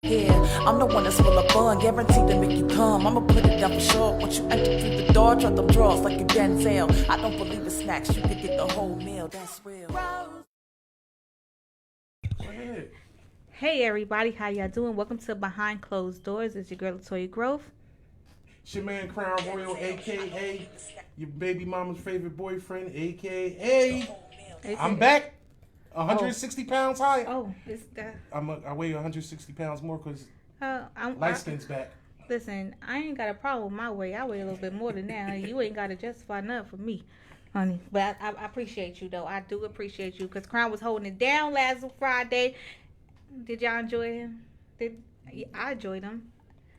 Here, I'm the one that's full of fun, guaranteed to make you come. I'ma put it down for sure. Once you enter through the door, drop them drawers like a Denzel. I don't believe in snacks, you can get the whole meal, that's real. Go ahead. Hey everybody, how y'all doing? Welcome to Behind Closed Doors. It's your girl Latoya Grove. It's your man Crown Royal, aka your baby mama's favorite boyfriend, aka I'm back, 160 pounds higher. Oh, it's that. I weigh 160 pounds more because I'm light skin's back. Listen, I ain't got a problem with my weight. I weigh a little bit more than that. You ain't got to justify nothing for me, honey. But I appreciate you though. I do appreciate you because Crown was holding it down last Friday. Did y'all enjoy him? I enjoyed him.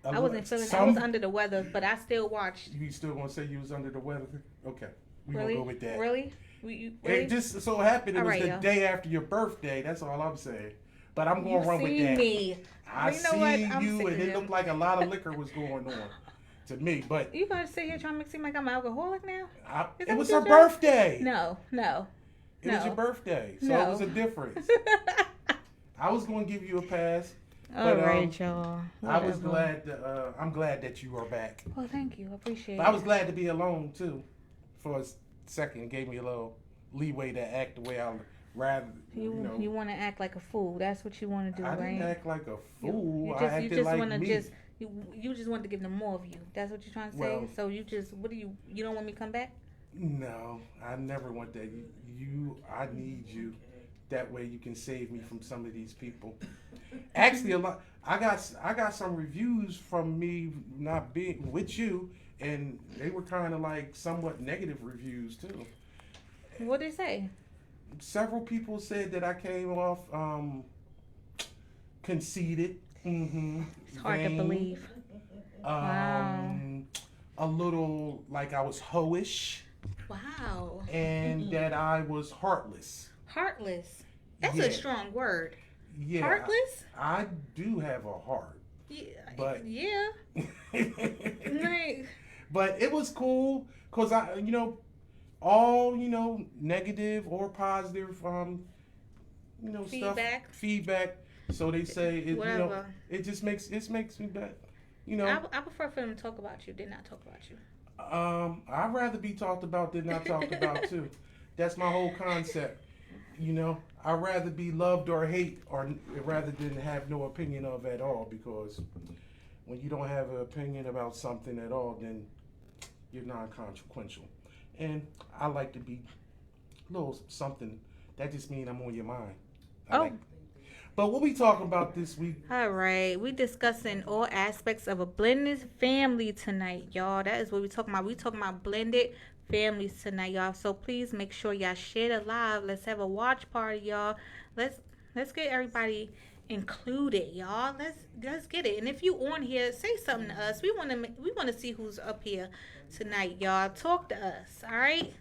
I wasn't feeling. I was under the weather, but I still watched. You still gonna say you was under the weather? Okay, we really? gonna go with that. Really? Really? It just so happened it was the day after your birthday. That's all I'm saying. But I'm gonna run with that. Me. I see you, and it looked like a lot of liquor was going on to me. But you gonna sit here trying to make it seem like I'm an alcoholic now? It was her birthday. No. It was your birthday, so it was a difference. I was gonna give you a pass. All right, y'all. I was glad. I'm glad that you are back. Well, thank you. I appreciate it. I was glad to be alone too, for a second. It gave me a little leeway to act the way I rather. You want to act like a fool. That's what you want to do, I right? I didn't act like a fool. You I acted just like want to me. you just want to give them more of you. That's what you're trying to say. So you just you don't want me to come back? No, I never want that. I need you. That way you can save me from some of these people. Actually, a lot. I got some reviews from me not being with you, and they were kind of like somewhat negative reviews too. What did they say? Several people said that I came off conceited. It's hard to believe. Wow. A little like I was hoish. Wow. And that I was heartless. Heartless. That's a strong word. Yeah. Heartless? I do have a heart. Yeah. But yeah. But it was cool because all negative or positive feedback. So they say it. Whatever. It just makes me better. I prefer for them to talk about you than not talk about you. I'd rather be talked about than not talked about too. That's my whole concept. I'd rather be loved or hate, or rather than have no opinion of at all. Because when you don't have an opinion about something at all, then you're non-consequential. And I like to be a little something. That just means I'm on your mind. But what we talking about this week? All right, we discussing all aspects of a blended family tonight, y'all. That is what we talking about. We talking about blended families tonight, y'all. So please make sure y'all share the live. Let's have a watch party, y'all. Let's get everybody included, y'all. Let's get it. And if you on here, say something to us. We want to see who's up here tonight, y'all. Talk to us, all right?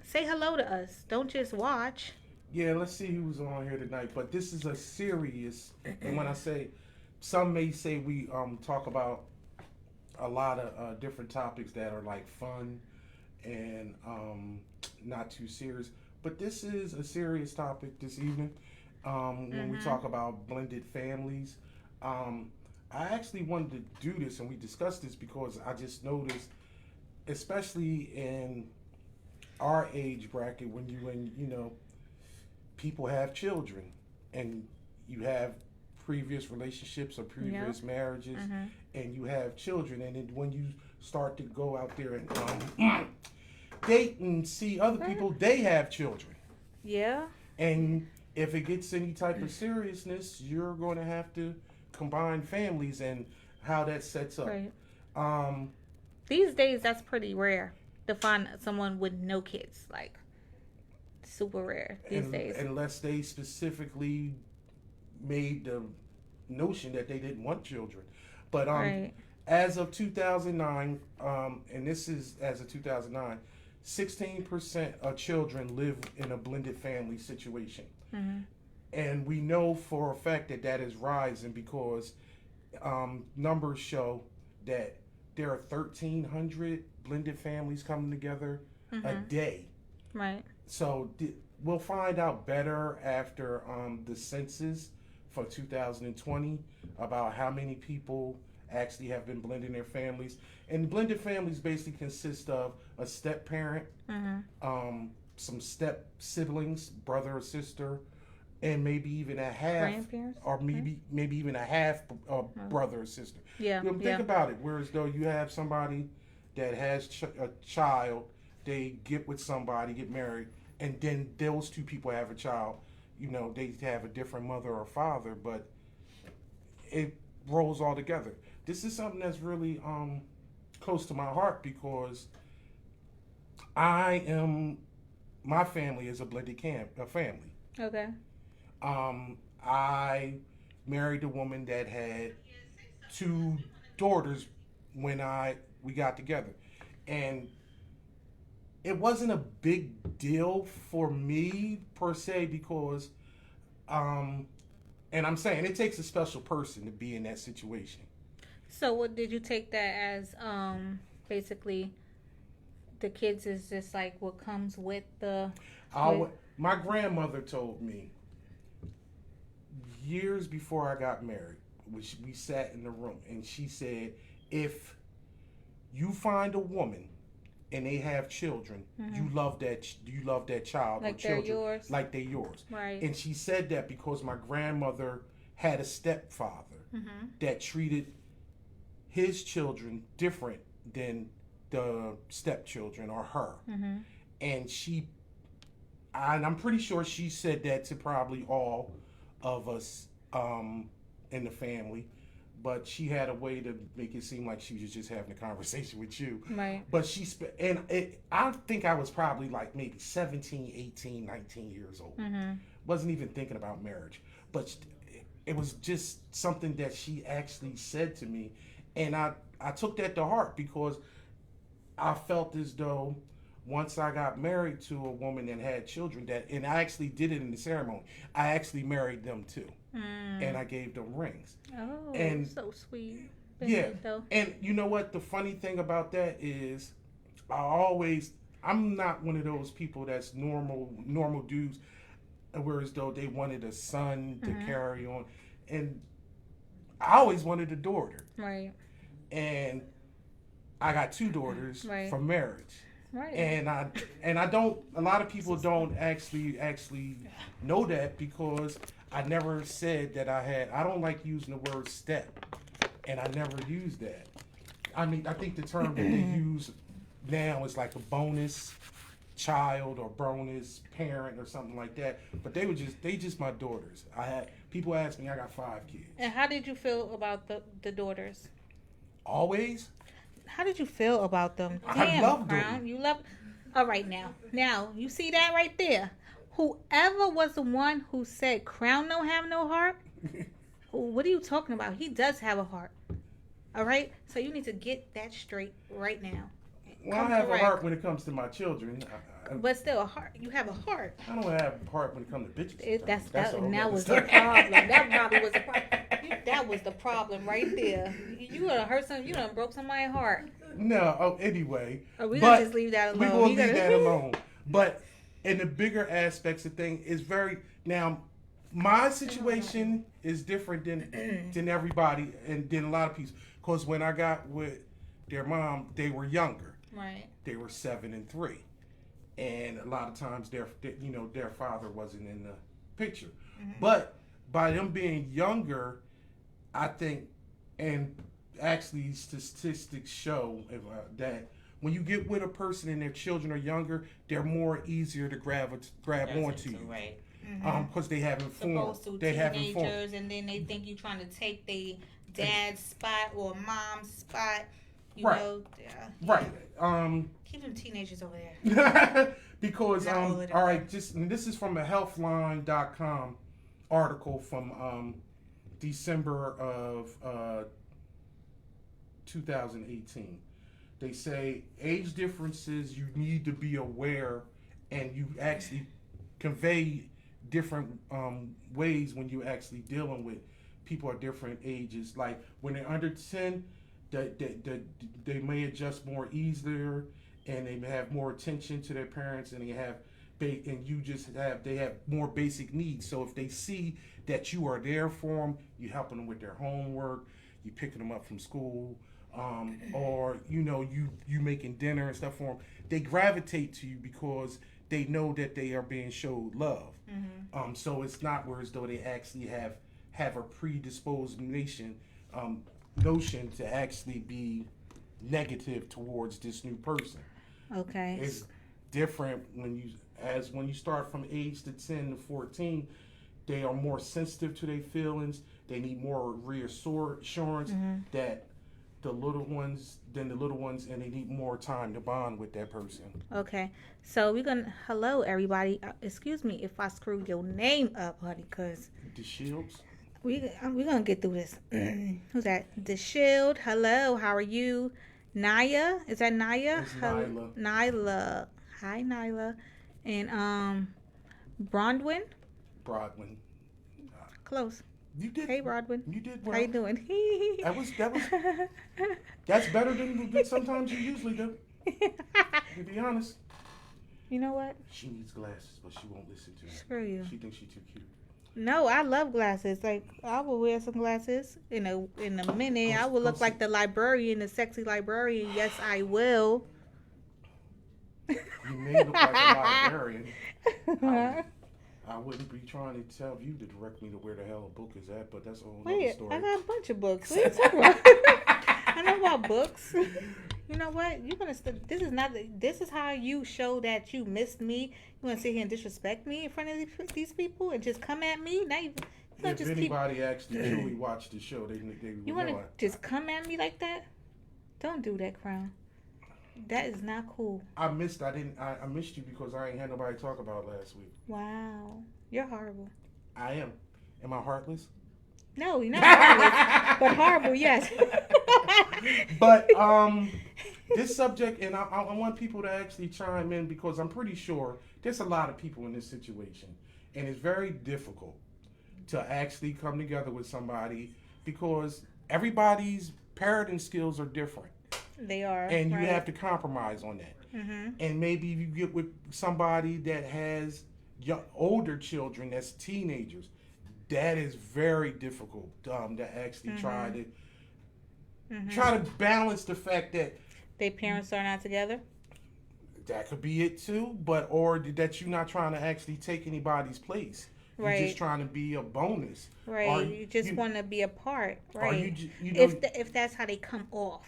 Say hello to us. Don't just watch. Yeah, let's see who's on here tonight. But this is a serious, and when I say, some may say we talk about a lot of different topics that are like fun and not too serious. But this is a serious topic this evening when we talk about blended families. I actually wanted to do this, and we discussed this because I just noticed, especially in our age bracket, when people have children and you have previous relationships or previous marriages and you have children, and then when you start to go out there and date and see other people, they have children. Yeah. And if it gets any type of seriousness, you're going to have to combine families and how that sets up. Right. These days, that's pretty rare to find someone with no kids. Like, super rare these days. Unless they specifically made the notion that they didn't want children. But as of 2009, and this is as of 2009, 16% of children live in a blended family situation. And we know for a fact that is rising because numbers show that there are 1,300 blended families coming together a day. Right. So we'll find out better after the census for 2020 about how many people actually have been blending their families. And blended families basically consist of a step parent, some step siblings, brother or sister, and maybe even a half, Grandparents? or maybe even a half brother or sister. Yeah. Think about it. Whereas though you have somebody that has a child, they get with somebody, get married, and then those two people have a child. They have a different mother or father, but it rolls all together. This is something that's really close to my heart because my family is a blended family. Okay. I married a woman that had 2 daughters when we got together, and it wasn't a big deal for me per se because, and I'm saying it takes a special person to be in that situation. So what did you take that as? Basically, the kids is just like what comes with the. My grandmother told me years before I got married, which we sat in the room, and she said, if you find a woman and they have children, you love that child Like or children they're yours? like they're yours. Right. And she said that because my grandmother had a stepfather that treated his children different than the stepchildren or her. And I'm pretty sure she said that to probably all of us in the family, but she had a way to make it seem like she was just having a conversation with you. Right. But I think I was probably like maybe 17, 18, 19 years old. Wasn't even thinking about marriage. But it was just something that she actually said to me. And I took that to heart because I felt as though once I got married to a woman and had children, and I actually did it in the ceremony, I actually married them too. And I gave them rings. Oh, and so sweet. Yeah. Though. And you know what? The funny thing about that is I'm not one of those people that's normal dudes, whereas though they wanted a son to carry on. And I always wanted a daughter. Right. And I got 2 daughters from marriage. Right. And I don't. A lot of people don't actually know that because I never said that I had. I don't like using the word step, and I never used that. I mean, I think the term that they use now is like a bonus child or bonus parent or something like that. But they just my daughters. People ask me, I got 5 kids. And how did you feel about the daughters? Always. How did you feel about them? I love them. Crown. You love. All right, now you see that right there. Whoever was the one who said Crown don't have no heart, what are you talking about? He does have a heart. All right, so you need to get that straight right now. Well, I have a heart when it comes to my children. But still, a heart. You have a heart. I don't have a heart when it comes to bitches. That was the problem. That probably was the problem. That was the problem right there. You done hurt some. You done broke somebody's heart. No. Oh, anyway. We gonna just leave that alone. We gonna leave that alone. But in the bigger aspects of things, is now. My situation is different than everybody and than a lot of people. Because when I got with their mom, they were younger. Right. They were 7 and 3, and a lot of times their father wasn't in the picture. But by them being younger, I think, and actually statistics show that when you get with a person and their children are younger, they're more easier to grab onto you. Right. Because they haven't formed. They haven't formed. And then they think you're trying to take their dad's spot or mom's spot. You know. Right. Keep them teenagers over there. Because all right, this is from a healthline.com article from December of 2018. They say age differences you need to be aware, and you actually convey different ways when you're actually dealing with people at different ages. Like when they're under 10, they may adjust more easier, and they may have more attention to their parents, and they have and you just they have more basic needs. So if they see that you are there for them, you helping them with their homework, you picking them up from school, or you making dinner and stuff for them, they gravitate to you because they know that they are being showed love. So it's not where as though they actually have a predisposed notion to actually be negative towards this new person. Okay. It's different when you start from age to 10 to 14. They are more sensitive to their feelings. They need more reassurance that the little ones, and they need more time to bond with that person. Okay. So hello everybody. Excuse me if I screw your name up, honey, cause The Shields. we're gonna get through this. Who's that? The Shield. Hello. How are you? Naya. Is that Naya? It's Nyla. Nyla. Hi, Nyla. And Bronwyn. Broadwin. Close. You did. Hey, Brodwin. You did well. How you doing? That was. That's better than sometimes you usually do. To be honest. You know what? She needs glasses, but she won't listen to me. Screw you. She thinks she's too cute. No, I love glasses. Like, I will wear some glasses in a minute. I will look like the librarian, the sexy librarian. Yes, I will. You may look like a librarian. I wouldn't be trying to tell you to direct me to where the hell a book is at, but that's a whole other story. I got a bunch of books. What are you talking about? I know about books. You know what? You're gonna. This is how you show that you missed me. You want to sit here and disrespect me in front of these people and just come at me? Now you if just anybody actually truly watched the show, they you want to just come at me like that? Don't do that, Crown. That is not cool. I missed you because I ain't had nobody to talk about last week. Wow, you're horrible. I am. Am I heartless? No, you're not heartless, but horrible, yes. But this subject, and I want people to actually chime in because I'm pretty sure there's a lot of people in this situation, and it's very difficult to actually come together with somebody because everybody's parenting skills are different. They are, and you have to compromise on that. And maybe you get with somebody that has older children, that's teenagers. That is very difficult to actually try to balance the fact that their parents are not together. That could be it too, or that you're not trying to actually take anybody's place. Right. You're just trying to be a bonus. Right. You just want to be a part. Right. If that's how they come off.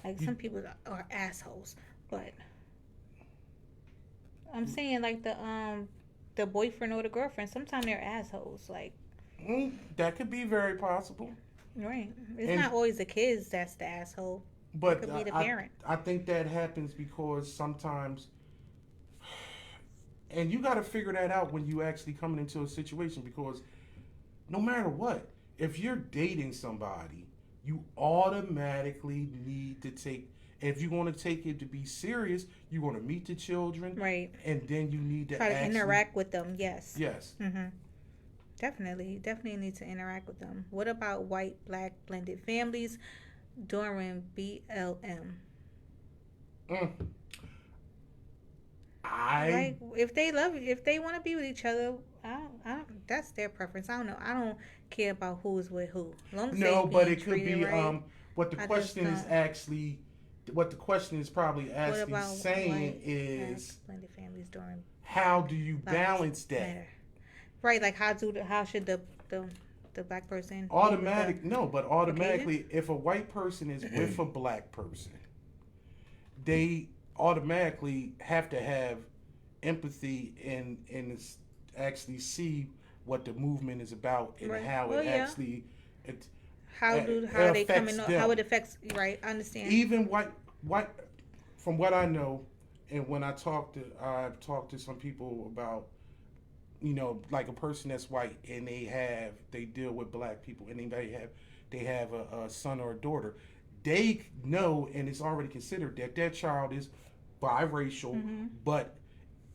Like, some people are assholes, but I'm saying, like, the boyfriend or the girlfriend, sometimes they're assholes. Like, that could be very possible. Right. It's not always the kids that's the asshole. But it could be the parent. I think that happens because sometimes, and you got to figure that out when you actually coming into a situation, because no matter what, if you're dating somebody, you automatically need to if you want to take it to be serious, you want to meet the children. Right. And then you need to try to interact with them, yes. Yes. Definitely need to interact with them. What about white, black, blended families during BLM? Like, if they want to be with each other, I don't, that's their preference. I don't know. I don't care about who's with who. But it could be right, what the question is actually. What the question is probably actually saying is, how do you balance that? Matter. Right, like how should the black person automatically if a white person is with a black person, they automatically have to have empathy and actually see what the movement is about and how it actually how they come in, how it affects. Right, I understand. Even white, from what I know, and when I've talked to some people about, like a person that's white and they deal with black people and they have a son or a daughter, they know and it's already considered that their child is biracial, but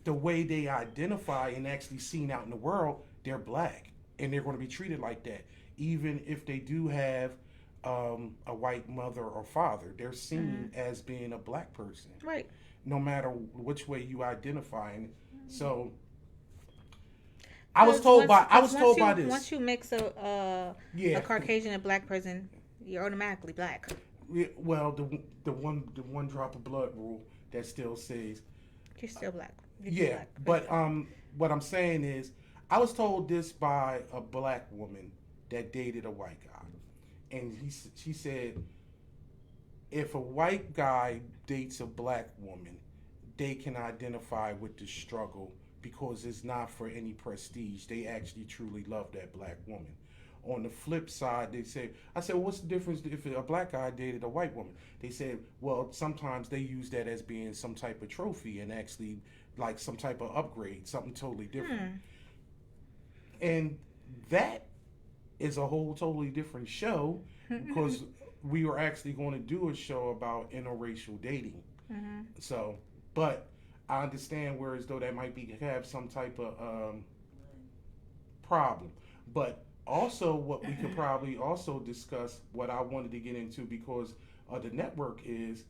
the way they identify and actually seen out in the world, they're black and they're going to be treated like that. Even if they do have a white mother or father. They're seen as being a black person, Right. no matter which way you identify. And so I was told by this. Once you mix a Yeah. Caucasian and black person, you're automatically black. Yeah, well, the one drop of blood rule that still says You're still black. You're yeah. black. But what I'm saying is, I was told this by a black woman that dated a white guy, and she said, if a white guy dates a black woman, they can identify with the struggle because it's not for any prestige. They actually truly love that black woman. On the flip side, I said, well, what's the difference if a black guy dated a white woman? They said, well, sometimes they use that as being some type of trophy and actually like some type of upgrade, something totally different. And that is a whole totally different show because we were actually going to do a show about interracial dating. So, but I understand where as though that might have some type of problem. But also, what we could probably also discuss, what I wanted to get into because of the network, is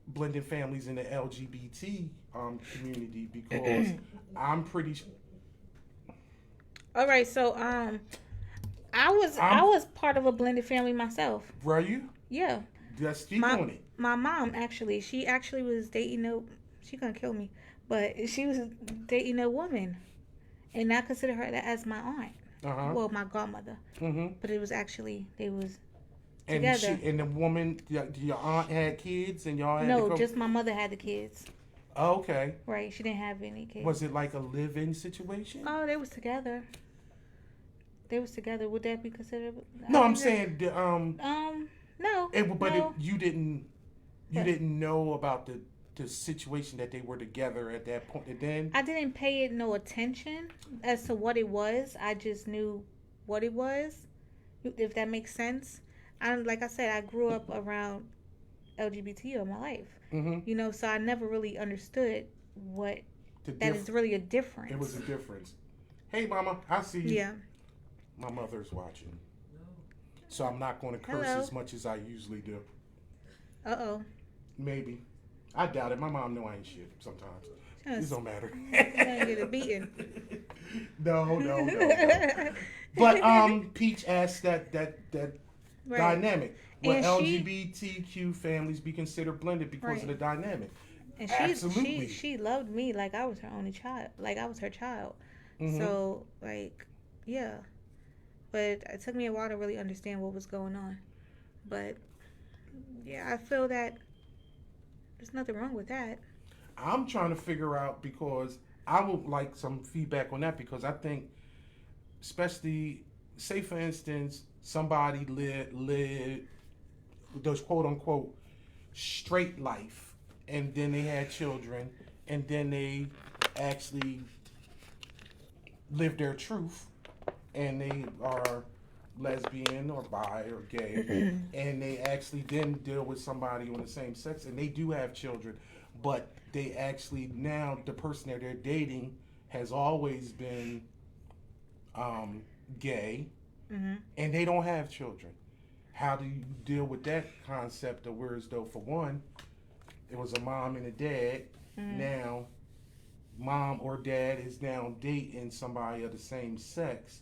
blended families in the LGBT community because I'm pretty. All right, so I was part of a blended family myself. Were you? Yeah. Let's speak on it. My mom she actually was dating she gonna kill me, but she was dating a woman, and I consider her as my aunt. Well, my godmother. But it was actually they was together. And the woman, your aunt had kids, and y'all had no, just my mother had the kids. Oh, okay. Right, she didn't have any kids. Was it like a live-in situation? Oh, they was together. Would that be considered? No, I'm saying no. You didn't know about the situation that they were together at that point. And then I didn't pay it no attention as to what it was. I just knew what it was, if that makes sense. Like I said, I grew up around LGBT all my life. So I never really understood what that is really a difference. It was a difference. Hey, Mama, I see you. Yeah. My mother's watching, so I'm not going to curse as much as I usually do. Maybe. I doubt it. My mom know I ain't shit sometimes. It don't matter. Get a beating. No. But Peach asked that right. Dynamic. Will LGBTQ families be considered blended because of the dynamic? And absolutely. She loved me like I was her only child. Like I was her child. So yeah. But it took me a while to really understand what was going on. But yeah, I feel that there's nothing wrong with that. I'm trying to figure out, because I would like some feedback on that, because I think, especially, say for instance, somebody lived those quote unquote straight life, and then they had children, and then they actually live their truth, and they are lesbian or bi or gay, and they actually then deal with somebody on the same sex, and they do have children, but they actually, now the person that they're dating has always been gay, and they don't have children. How do you deal with that concept of whereas though, for one, it was a mom and a dad, now mom or dad is now dating somebody of the same sex,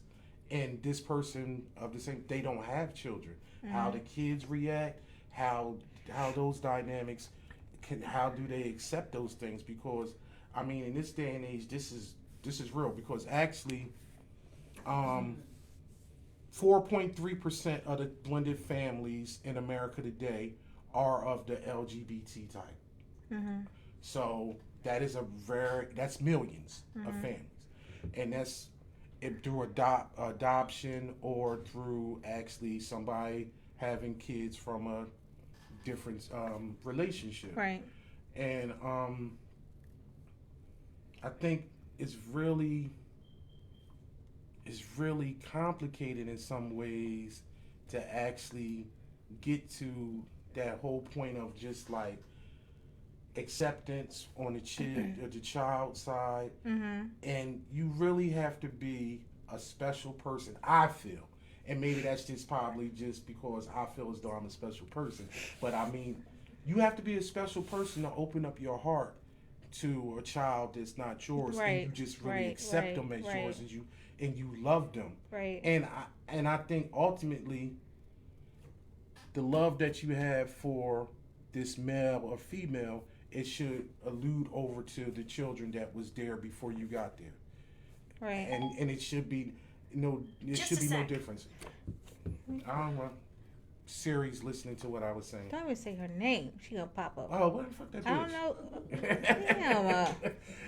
and this person of the same, they don't have children. How the kids react, how those dynamics, how do they accept those things? Because I mean, in this day and age, this is real, because actually 4.3% of the blended families in America today are of the LGBT type. So that is that's millions of families, and that's through adoption or through actually somebody having kids from a different relationship. Right. And I think it's really complicated in some ways to actually get to that whole point of just like acceptance on the child side, and you really have to be a special person, I feel, And maybe that's just probably just because I feel as though I'm a special person. But I mean, you have to be a special person to open up your heart to a child that's not yours, and you just really accept them as yours, and you love them. Right. And I think ultimately, the love that you have for this male or female, it should allude over to the children that was there before you got there. Right. And it should be no difference. I don't know. Siri's listening to what I was saying. Don't even say her name. She gonna pop up. Oh, what the fuck that bitch? I don't know. Damn.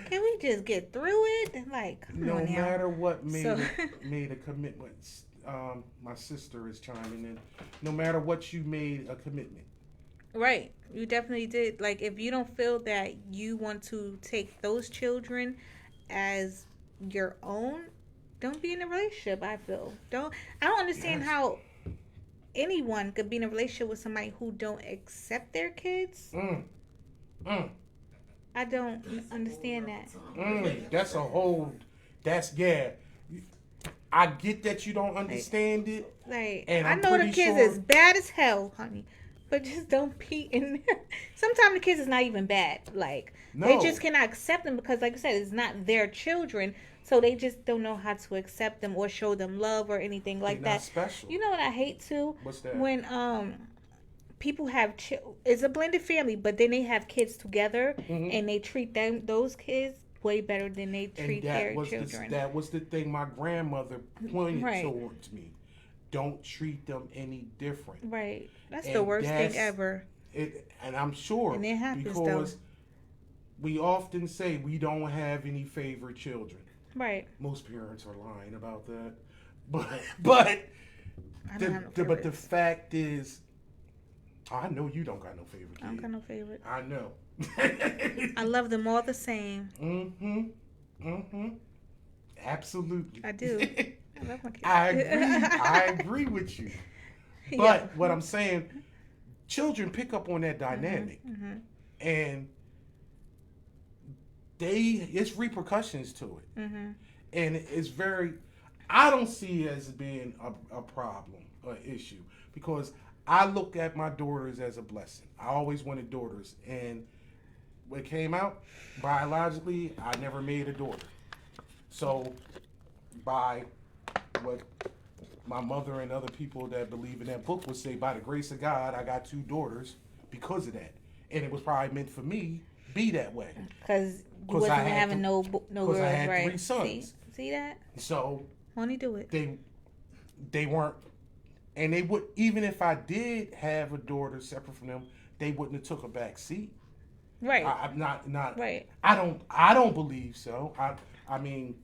Can we just get through it? Like, come no on now. matter what made a commitment. My sister is chiming in. No matter what you made a commitment. Right. You definitely did. Like, if you don't feel that you want to take those children as your own, don't be in a relationship. I don't understand how anyone could be in a relationship with somebody who don't accept their kids. I don't understand that. I get that you don't understand it. Like, and I know the kids is bad as hell, honey. But just don't be in there. Sometimes the kids is not even bad. Like, they just cannot accept them because, like I said, it's not their children. So they just don't know how to accept them or show them love or anything like that. Not special. You know what I hate too? What's that? When people have it's a blended family, but then they have kids together and they treat those kids way better than they treat their children. That was the thing my grandmother pointed towards me. Don't treat them any different. Right. That's the worst thing ever. And I'm sure and it happens, because we often say we don't have any favorite children. Right. Most parents are lying about that. But the fact is, I know you don't got no favorite kid. I don't got no favorite. I know. I love them all the same. Absolutely. I do. I love my kids. I agree with you. But what I'm saying, children pick up on that dynamic. And it's repercussions to it. And it's I don't see it as being a problem or issue because I look at my daughters as a blessing. I always wanted daughters. And when it came out, biologically, I never made a daughter. So by what my mother and other people that believe in that book would say, by the grace of God, I got 2 daughters because of that. And it was probably meant for me be that way. Because you wasn't having no girls, I had right? 3 sons. See that? So only do it. They weren't, and they would, even if I did have a daughter separate from them, they wouldn't have took a back seat. Right. I'm not. Right. I don't believe so. I mean,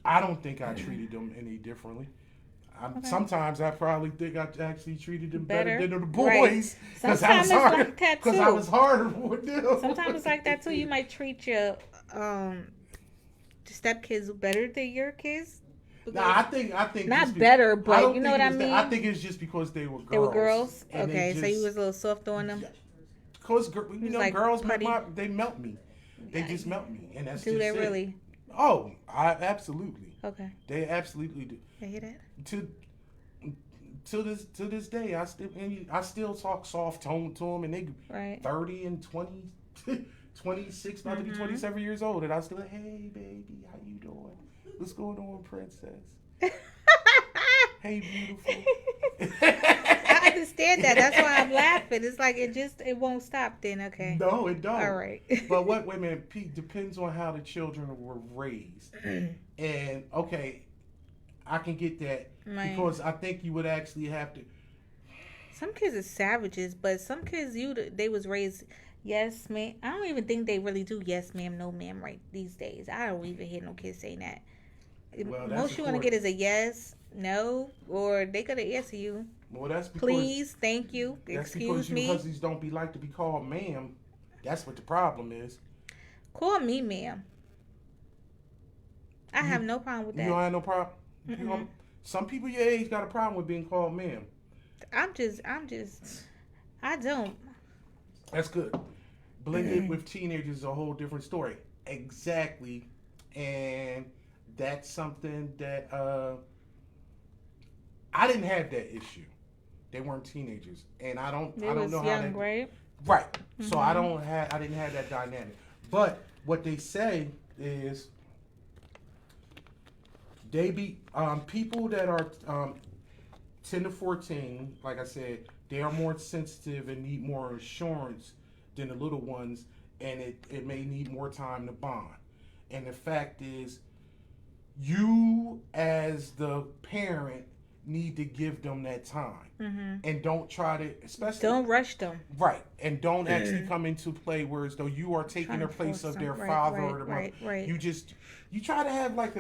I don't think I treated them any differently. Sometimes I probably think I actually treated them better than the boys. Right. Sometimes it's like that too. Because I was harder with them. Sometimes it's like that too. You might treat your stepkids better than your kids. Nah, I think not better, but you know what I mean. I think it's just because they were girls. They were girls. Okay, so you was a little soft on them. Because girls they melt me. They just melt me, and that's do just they it. Really? Oh, absolutely. Okay. They absolutely do. I hear that. To this day, I still talk soft tone to them, and they 30 and 20, 26, about to be 27 years old, and I still hey baby, how you doing? What's going on, princess? Hey, beautiful. I understand that. That's why I'm laughing. It's like it won't stop. Then okay. No, it don't. All right. But Pete, depends on how the children were raised, and okay. I can get that because I think you would actually have to. Some kids are savages, but some kids they was raised yes ma'am. I don't even think they really do yes ma'am, no ma'am right these days. I don't even hear no kids saying that. Well, most you want to get is a yes, no, or they gonna answer you. Well, that's because, please, thank you, excuse me. Because these don't be like to be called ma'am. That's what the problem is. Call me ma'am. I have no problem with that. You don't have no problem. Some people your age got a problem with being called ma'am. I don't. That's good. Blended with teenagers is a whole different story. Exactly. And that's something that I didn't have that issue. They weren't teenagers, and I don't know how young, that. Right. Right. So I didn't have that dynamic. But what they say is they be people that are 10 to 14, like I said, they are more sensitive and need more assurance than the little ones, and it may need more time to bond. And the fact is, you as the parent need to give them that time, and don't try to, especially don't rush them. Right, and don't actually come into play where as though you are taking the place of their father or the mother. Right. You try to have like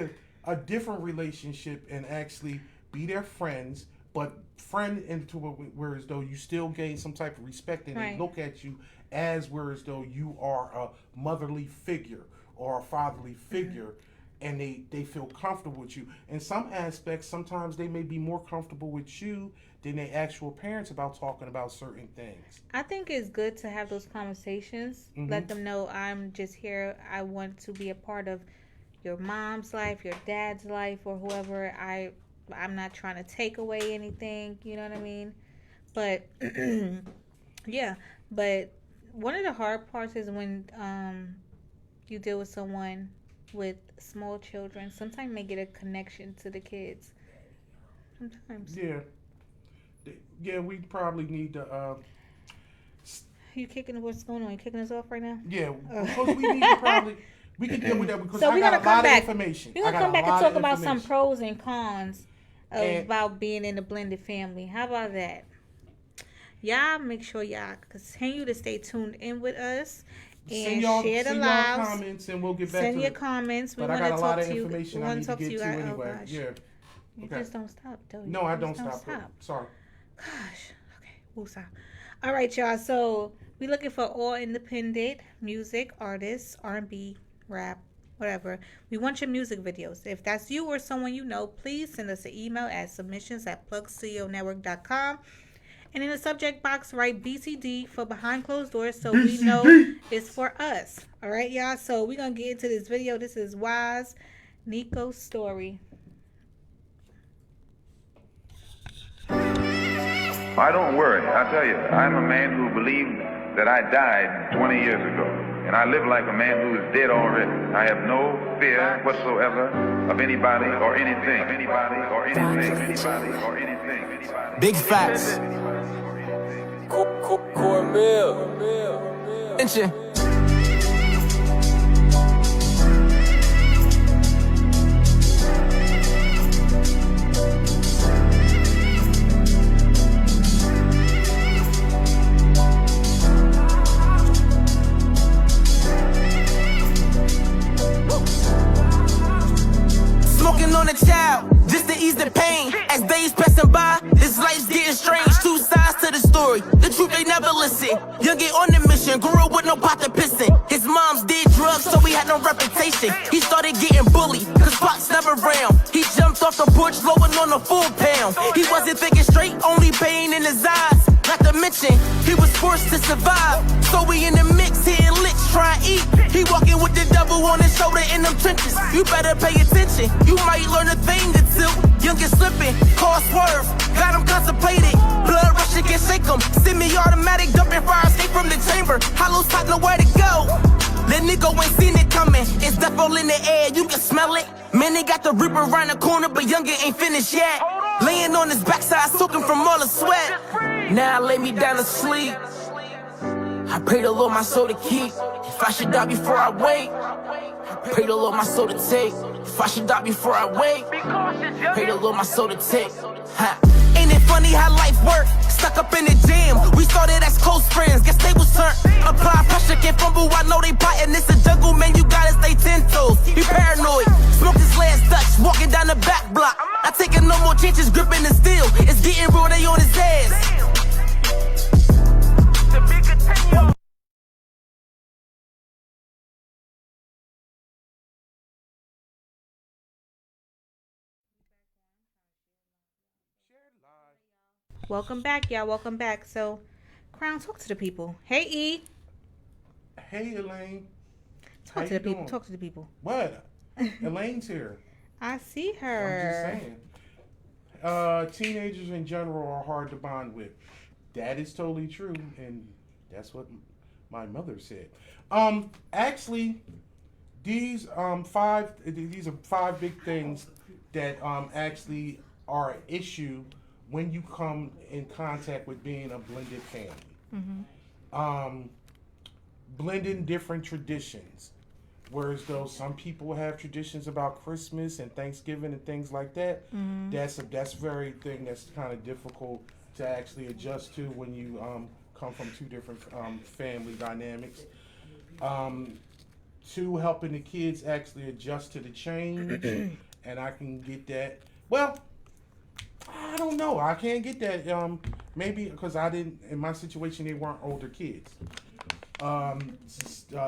a different relationship and actually be their friends, but friend into where as though you still gain some type of respect and they look at you as where as though you are a motherly figure or a fatherly figure. And they feel comfortable with you. In some aspects, sometimes they may be more comfortable with you than their actual parents about talking about certain things. I think it's good to have those conversations. Let them know I'm just here. I want to be a part of your mom's life, your dad's life, or whoever. I'm not trying to take away anything. You know what I mean? But yeah. But one of the hard parts is when you deal with someone with small children. Sometimes you may get a connection to the kids. Sometimes. Yeah, we probably need to. You kicking what's going on? You kicking us off right now? Yeah, because we need to probably. We can deal with that because so I got a lot of information. We're going to come back and talk about some pros and cons about being in a blended family. How about that? Y'all make sure y'all continue to stay tuned in with us. And share the lives. Comments and we'll get back Send to your it. comments. We But want I to got a talk lot of to you. information We I want need to to talk to get you. to anyway. Gosh. Yeah. You Okay. just don't stop, though. No, I don't stop. Sorry. Gosh. Okay. We'll stop. All right, y'all. So we're looking for all independent music artists, R&B, rap, whatever. We want your music videos. If that's you or someone you know, please send us an email at submissions@plugceonetwork.com. And in the subject box, write BCD for behind closed doors so we know it's for us. All right, y'all? So we're going to get into this video. This is Wise Nikol's story. I don't worry. I tell you, I'm a man who believed that I died 20 years ago. And I live like a man who is dead already. I have no fear whatsoever of anybody or anything. Big facts. Cornmeal. Attention. Smoking on a child, just to ease the pain. As days passing by, this life's getting strange. Two sides to the story, the truth they never listen. Young get on the mission, grew up with no pot to pissin'. His moms did drugs, so he had no reputation. He started getting bullied, cause Pops never round. He jumped off the porch, blowing on a full pound. He wasn't thinking straight, only pain in his eyes. Not to mention, he was forced to survive. So we in the mix, hitting licks, try and eat. He walking with the devil on his shoulder in them trenches. You better pay attention, you might learn a thing or two. Young is slipping, call swerve, got him constipated. Blood rushing, can't shake him. Semi-automatic, dumping fire, escape from the chamber. Hollow's top, nowhere to go. That nigga ain't seen it coming. It's death all in the air, you can smell it. Man, they got the Reaper around the corner, but Younger ain't finished yet. Laying on his backside, soaking from all the sweat. Now I lay me down to sleep. I pray the Lord my soul to keep. If I should die before I wake, pray the Lord my soul to take. If I should die before I wake, pray the Lord my soul to take. Ha. Ain't it funny how life works? Stuck up in the jam. We started as close friends, guess they was turned. Apply pressure, can't fumble. I know they plotting. This a jungle, man. You gotta stay 10 toes. He paranoid. Smoke his last Dutch, walking down the back block. Not taking no more chances, gripping the steel. It's getting real, they on his ass. Welcome back, y'all. Welcome back. So, Crown, talk to the people. Hey, E. Hey, Elaine. Talk to the people. Talk to the people. What? Elaine's here. I see I'm her. just saying. Teenagers in general are hard to bond with. That is totally true, and that's what my mother said. Actually, these are five big things that actually are an issue when you come in contact with being a blended family. Blending different traditions. Whereas though some people have traditions about Christmas and Thanksgiving and things like that, that's very thing that's kind of difficult to actually adjust to when you come from two different family dynamics. Two, helping the kids actually adjust to the change, and I can get that. Well, I don't know. I can't get that. Maybe because I didn't, in my situation, they weren't older kids.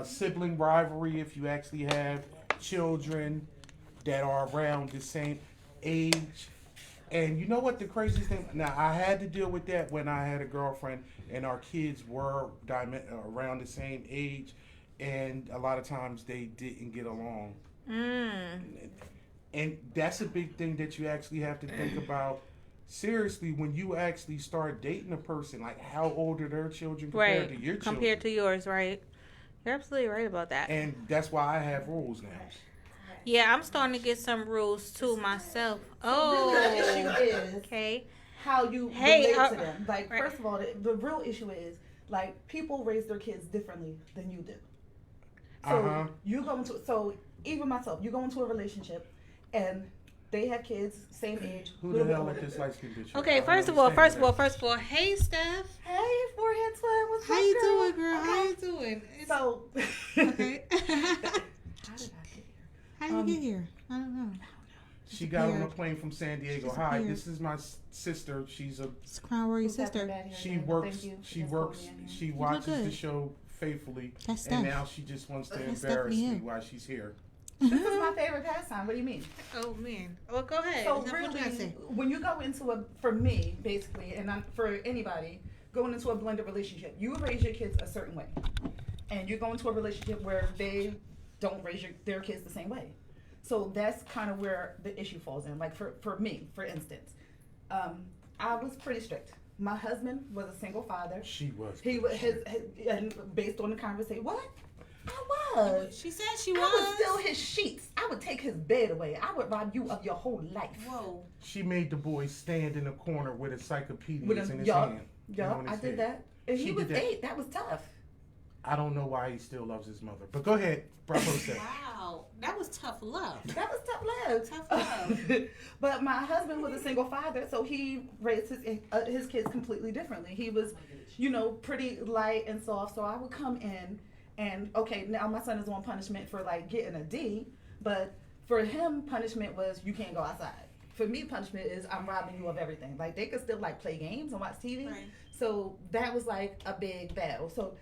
Sibling rivalry, if you actually have children that are around the same age. And you know what the craziest thing, now I had to deal with that when I had a girlfriend and our kids were around the same age, and a lot of times they didn't get along. And that's a big thing that you actually have to think about seriously when you actually start dating a person. Like, how old are their children compared to your children? Compared to yours, right? You're absolutely right about that. And that's why I have rules now. Yeah, I'm starting to get some rules too myself. The issue is Okay. how you relate to them. Like, first of all, the real issue is, like, people raise their kids differently than you do. So you go into, so even myself, you go into a relationship and they have kids, same age. Who the hell let this light skin bitch? Okay, first of all, hey Steph. Hey, forehead twin, what's up, How you girl? doing, girl? Okay. How you doing? So, Okay. how did I get here? How you get here? I don't know. She got on a plane from San Diego. Hi, this is my sister. She's a It's Crown Royal Who's sister. that bad hair she again? works. Thank you. She Just works. call me in here. She watches the good. show faithfully, That's and Steph. now she just wants to That's embarrass Stephanie me Hill. while she's here. This is my favorite pastime. What do you mean? Oh man. Well, go ahead. So What you really, gotta say? when you go into for me, basically, and for anybody, going into a blended relationship, you raise your kids a certain way. And you go into a relationship where they don't raise their kids the same way. So that's kind of where the issue falls in. Like for me, for instance, I was pretty strict. My husband was a single father. She was. He was and based on the conversation, what? I was. She said she I would steal his sheets. I would take his bed away. I would rob you of your whole life. Whoa. She made the boy stand in a corner with encyclopedias With in his yup, hand. yup, on I his did head. that. And She he was did that. 8. That was tough. I don't know why he still loves his mother. But go ahead, Bravo said. Wow. That was tough love. That was tough love. Tough love. But my husband was a single father, so he raised his kids completely differently. He was, pretty light and soft. So I would come in and, okay, now my son is on punishment for, like, getting a D. But for him, punishment was you can't go outside. For me, punishment is I'm robbing you of everything. Like, they could still, like, play games and watch TV. Right. So that was, like, a big battle. So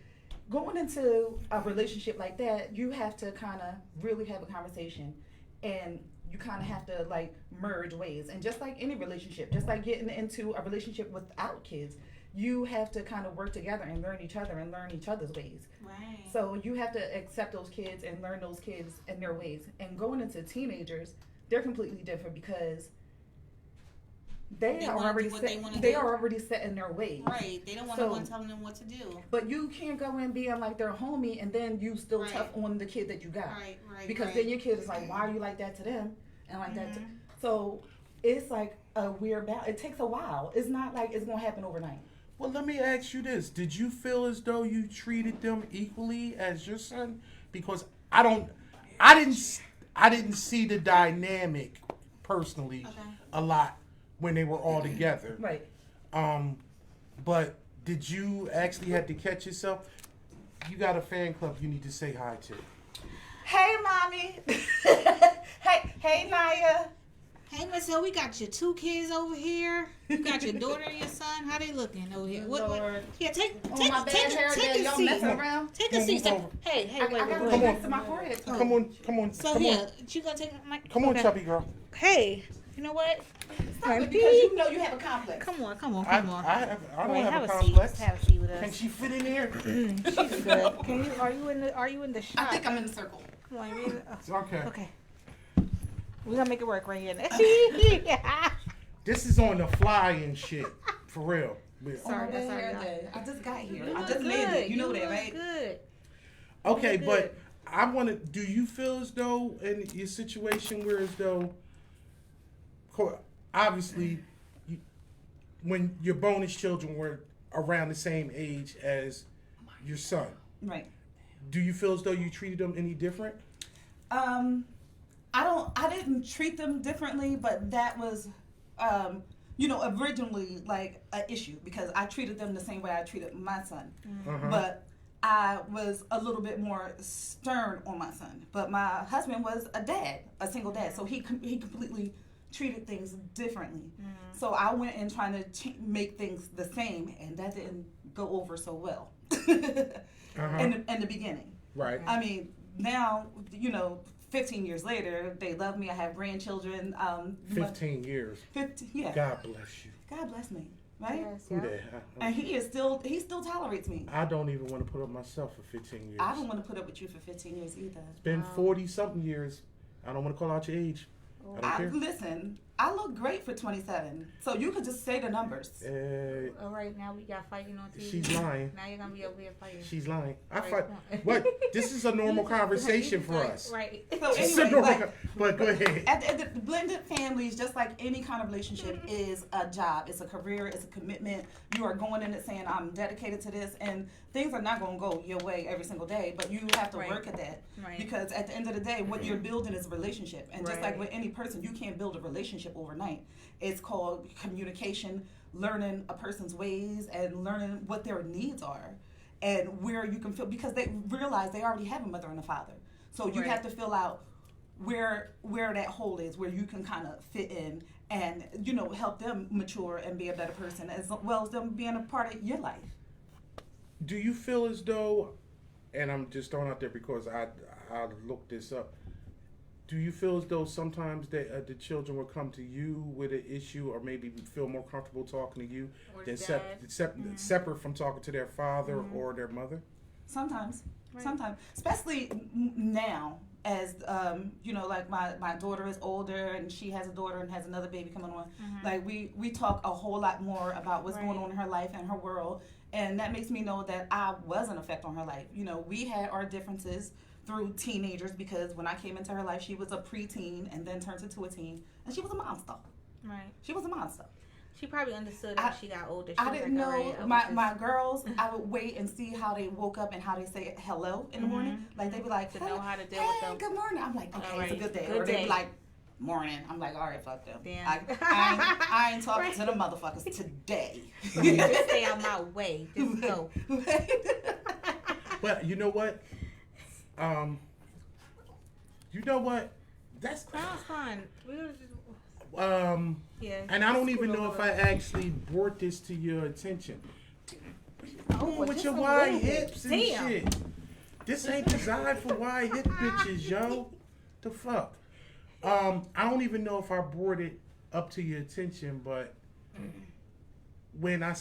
going into a relationship like that, you have to kind of really have a conversation, and you kind of have to, like, merge ways. And just like any relationship, just like getting into a relationship without kids, you have to kind of work together and learn each other and learn each other's ways. Right. So you have to accept those kids and learn those kids and their ways. And going into teenagers, they're completely different because they are wanna already do what set. they wanna They do. are already set in their ways. Right. They don't want So- no one telling them what to do. But you can't go in being like their homie and then you still Right. tough on the kid that you got. Right. Because right. then your kid is like, why are you like that to them? And like that to... Mm-hmm. So it's like a weird balance. It takes a while. It's not like it's going to happen overnight. Well, let me ask you this. Did you feel as though you treated them equally as your son? Because I didn't see the dynamic personally a lot when they were all together. Right. But did you actually have to catch yourself? You got a fan club you need to say hi to. Hey, mommy. hey, Naya. Hey, Miss Hill, we got your 2 kids over here. You got your daughter and your son. How they looking over here? Lord. Yeah, take On my bad hair there, a y'all seat. messing around? Take a seat. over. Hey, I wait. got wait. to next to my forehead. Come on. So come here, on. you gonna take my Come on, okay. chubby girl. Hey, you know what? Stop it, because you know you have a complex. Come on. I Come on. don't Wait, have a seat. complex. Have a seat with us. Can she fit in here? She's good. Are you in the shot? I think I'm in the circle. Come on, you ready? Okay. Okay. We're gonna make it work right here. This is on the fly and shit. For real. Sorry, Hair y'all. day. I just got here. You I look just made good. it. You know that, look right? Good. Okay, Good. but I want to. Do you feel as though in your situation where as though, obviously, when your bonus children were around the same age as your son, Right. do you feel as though you treated them any different? I didn't treat them differently, but that was, originally like an issue because I treated them the same way I treated my son. But I was a little bit more stern on my son. But my husband was a single dad, so he completely treated things differently. So I went in trying to make things the same, and that didn't go over so well in the beginning. Right. I mean, now, 15 years later, they love me. I have grandchildren. 15 years. 15, yeah. God bless you. God bless me, right? Yes, Who yeah. that? And he still tolerates me. I don't even want to put up myself for 15 years. I don't want to put up with you for 15 years either. It's been 40 something years. I don't want to call out your age. I don't care. Listen, I look great for 27, so you could just say the numbers. All right, now we got fighting on TV. She's lying. Now you're gonna be over here fighting. She's lying. I Right. fight. What? This is a normal conversation for us. Right. So It's a anyway, normal like, but go ahead. at the blended families, just like any kind of relationship, is a job. It's a career. It's a commitment. You are going in it saying, I'm dedicated to this, and things are not going to go your way every single day, but you have to Right. work at that. Right. Because at the end of the day, what you're building is a relationship. And just like Right. with any person, you can't build a relationship overnight. It's called communication, learning a person's ways, and learning what their needs are. And where you can feel, because they realize they already have a mother and a father. So you Right. have to fill out where that hole is, where you can kind of fit in and help them mature and be a better person, as well as them being a part of your life. Do you feel as though, and I'm just throwing out there because I looked this up. Do you feel as though sometimes that the children will come to you with an issue, or maybe feel more comfortable talking to you Or than dad. separate from talking to their father or their mother? Sometimes, Right. sometimes, especially now, as like my daughter is older and she has a daughter and has another baby coming on. Like we talk a whole lot more about what's going Right. on in her life and her world, and that makes me know that I was an effect on her life. We had our differences through teenagers, because when I came into her life, she was a preteen and then turned into a teen, and she was a monster. Right. She was a monster. She probably understood as she got older. She I was didn't like, know all right, my girls. I would wait and see how they woke up and how they say hello in the morning. Like they'd be like, To know how to deal hey, with them. good morning. I'm like, okay, All it's a right, good day. good Or they'd day. be like, morning. I'm like, all right, fuck them. Damn. I ain't talking to the motherfuckers today. Just stay out my way. Just go. But you know what? That's Sounds fun. We were just, yeah. and I don't even know if I actually brought this to your attention. Oh, With just your a wide little bit. hips and Damn. shit. This ain't designed for wide hip bitches, yo. The fuck? I don't even know if I brought it up to your attention, but when I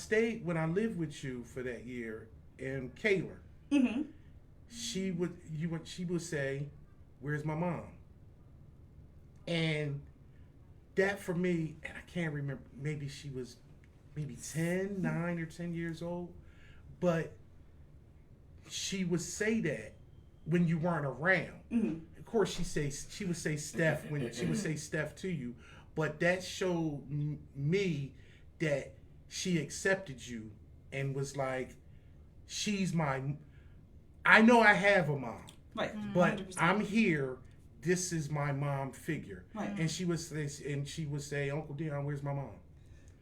lived with you for that year in Kayla, she would say, "Where's my mom?" And that for me, and I can't remember, maybe she was 9 or 10 years old, but she would say that when you weren't around. Of course, she would say Steph when she would say Steph to you, but that showed me that she accepted you and was like, I know I have a mom, Right. but 100%. I'm here. This is my mom figure. Right. And she would say, Uncle Dion, where's my mom?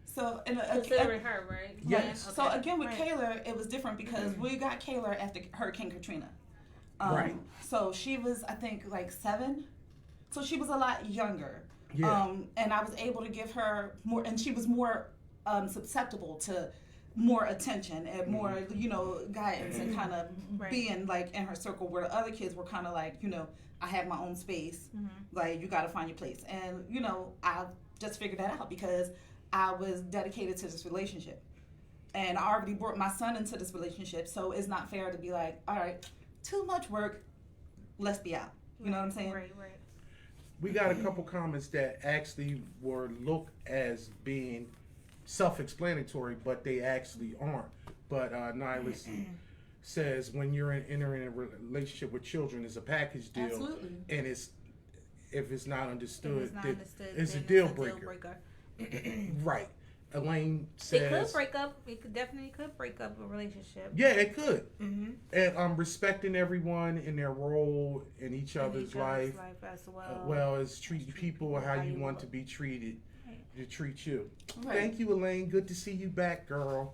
So Considering her, right? Yes. Okay. So again with Right. Kayla, it was different because we got Kayla after Hurricane Katrina. Right. So she was, I think, like 7. So she was a lot younger. Yeah. And I was able to give her more, and she was more susceptible to more attention and more, guidance and kind of Right. being like in her circle, where the other kids were kind of like, I have my own space. Like, you got to find your place. And, I just figured that out because I was dedicated to this relationship. And I already brought my son into this relationship, so it's not fair to be like, all right, too much work, let's be out. You know what I'm saying? Right, right. we got a couple comments that actually were looked as being self-explanatory, but they actually aren't. But Nihilus says when you're entering a relationship with children, it's a package deal, Absolutely. and if it's not understood, It's not then understood, it's a then deal breaker. Right. Elaine says It could break up. It could definitely break up a relationship. yeah, it could. Mm-hmm. And respecting everyone in their role in each other's life, as well. well as treating people how you want to be treated, to treat you. Right. Thank you, Elaine. Good to see you back, girl.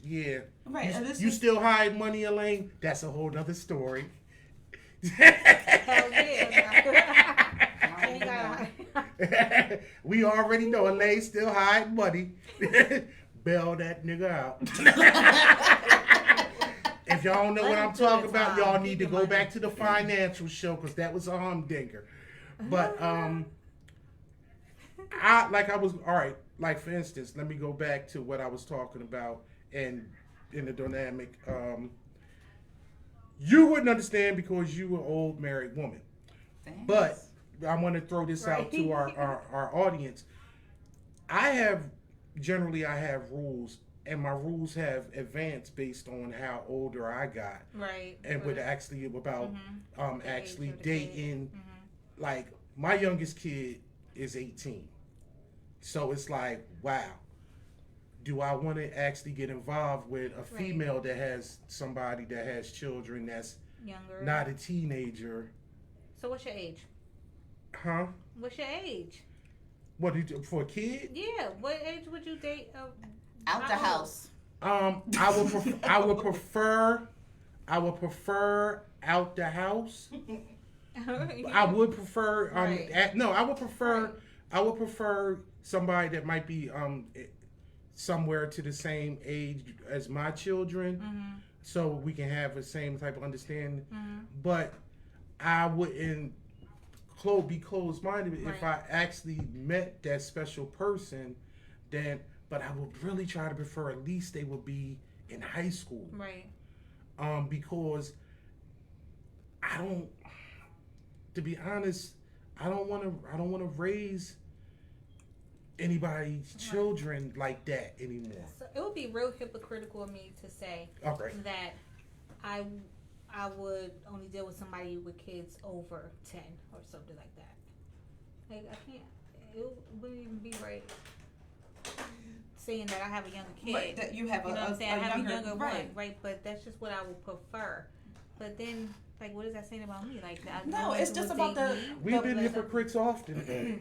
Yeah. Right. And this You is- still hide money, Elaine? That's a whole nother story. Hell yeah. Ain't gotta- We already know Elaine still hide money. Bail that nigga out. If y'all don't know what I'm talking about, y'all need to go back to the financial show because that was a humdinger. But like for instance, let me go back to what I was talking about and in the dynamic. You wouldn't understand because you were an old married woman. Thanks. But I want to throw this out to our audience. I have rules, and my rules have advanced based on how older I got. Right. And with actually about actually age of the kid. dating, like my youngest kid is 18. So it's like, wow, do I want to actually get involved with a female that has somebody that has children that's Younger. not a teenager? So what's your age? Huh? What's your age? What do you do for a kid? Yeah. What age would you date? Out the house. I would prefer out the house. I would prefer Right. I would prefer somebody that might be somewhere to the same age as my children, so we can have the same type of understanding. But I wouldn't be closed-minded if I actually met that special person. But I would really try to prefer at least they would be in high school. Right. Because I don't. To be honest, I don't want to raise anybody's children like that anymore. So it would be real hypocritical of me to say Okay. that I would only deal with somebody with kids over 10 or something like that. Like I can't. It wouldn't even be right saying that I have a younger kid. Right, that you have You know what I'm saying? I have a younger right. one, right? But that's just what I would prefer. But then, like, what is that saying about me? Like, No, it's just about the. We've been hypocrites often, though.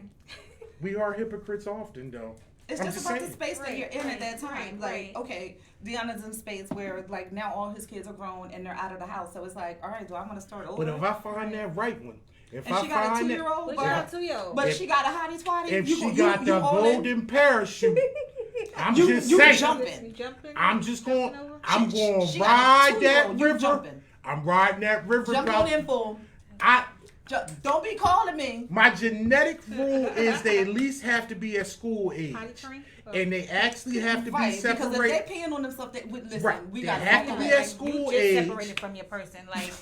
We are hypocrites often, though. It's I'm just just about saying. the space that you're in at that time. Right, Like, right. okay, Deanna's in space where, like, now all his kids are grown and they're out of the house. So it's like, all right, do I want to start over? But if I find that right one, and she got a 2-year-old, But you got a 2-year-old. but If- she got a hottie twatty. if you, she you, got you the all in? golden parachute, I'm You- just you saying. jumping. You jumping? I'm just going. Jumping over? I'm going to She got a ride 2-year-old, that you river. jumping. I'm riding that river. Jump about- on in full. I Don't be calling me. My genetic rule is they at least have to be at school age, Potty trained? and they actually have to be Right, because if separated. they peeing on themselves, listen, Right, we they got have to be at school you just age. separated from your person. Like,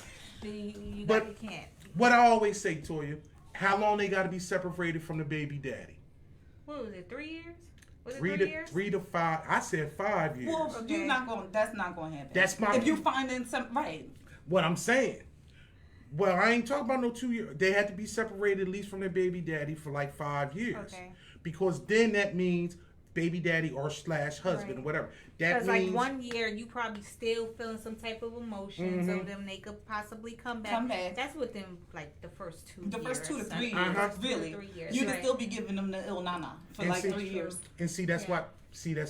you But- can't. What I always say, Toya, how long they got to be separated from the baby daddy? What was it, 3 years? Was it 3 3 years? 3 to 5. I said 5 years. Well, Okay. you're not going. That's not going to happen. That's my- If you finding some right. What I'm saying. Well, I ain't talking about no 2 years. They had to be separated at least from their baby daddy for like 5 years. Okay. Because then that means baby daddy or / husband, Right. whatever. That Because means like 1 year, you probably still feeling some type of emotion, so then they could possibly come back. Come back. That's within like the first 2 years. The first 2 to 3 years, Uh-huh. really. 2 to 3 years, You can right. still be giving them the ill nana for And like see- 3 years. And see, that's Yeah.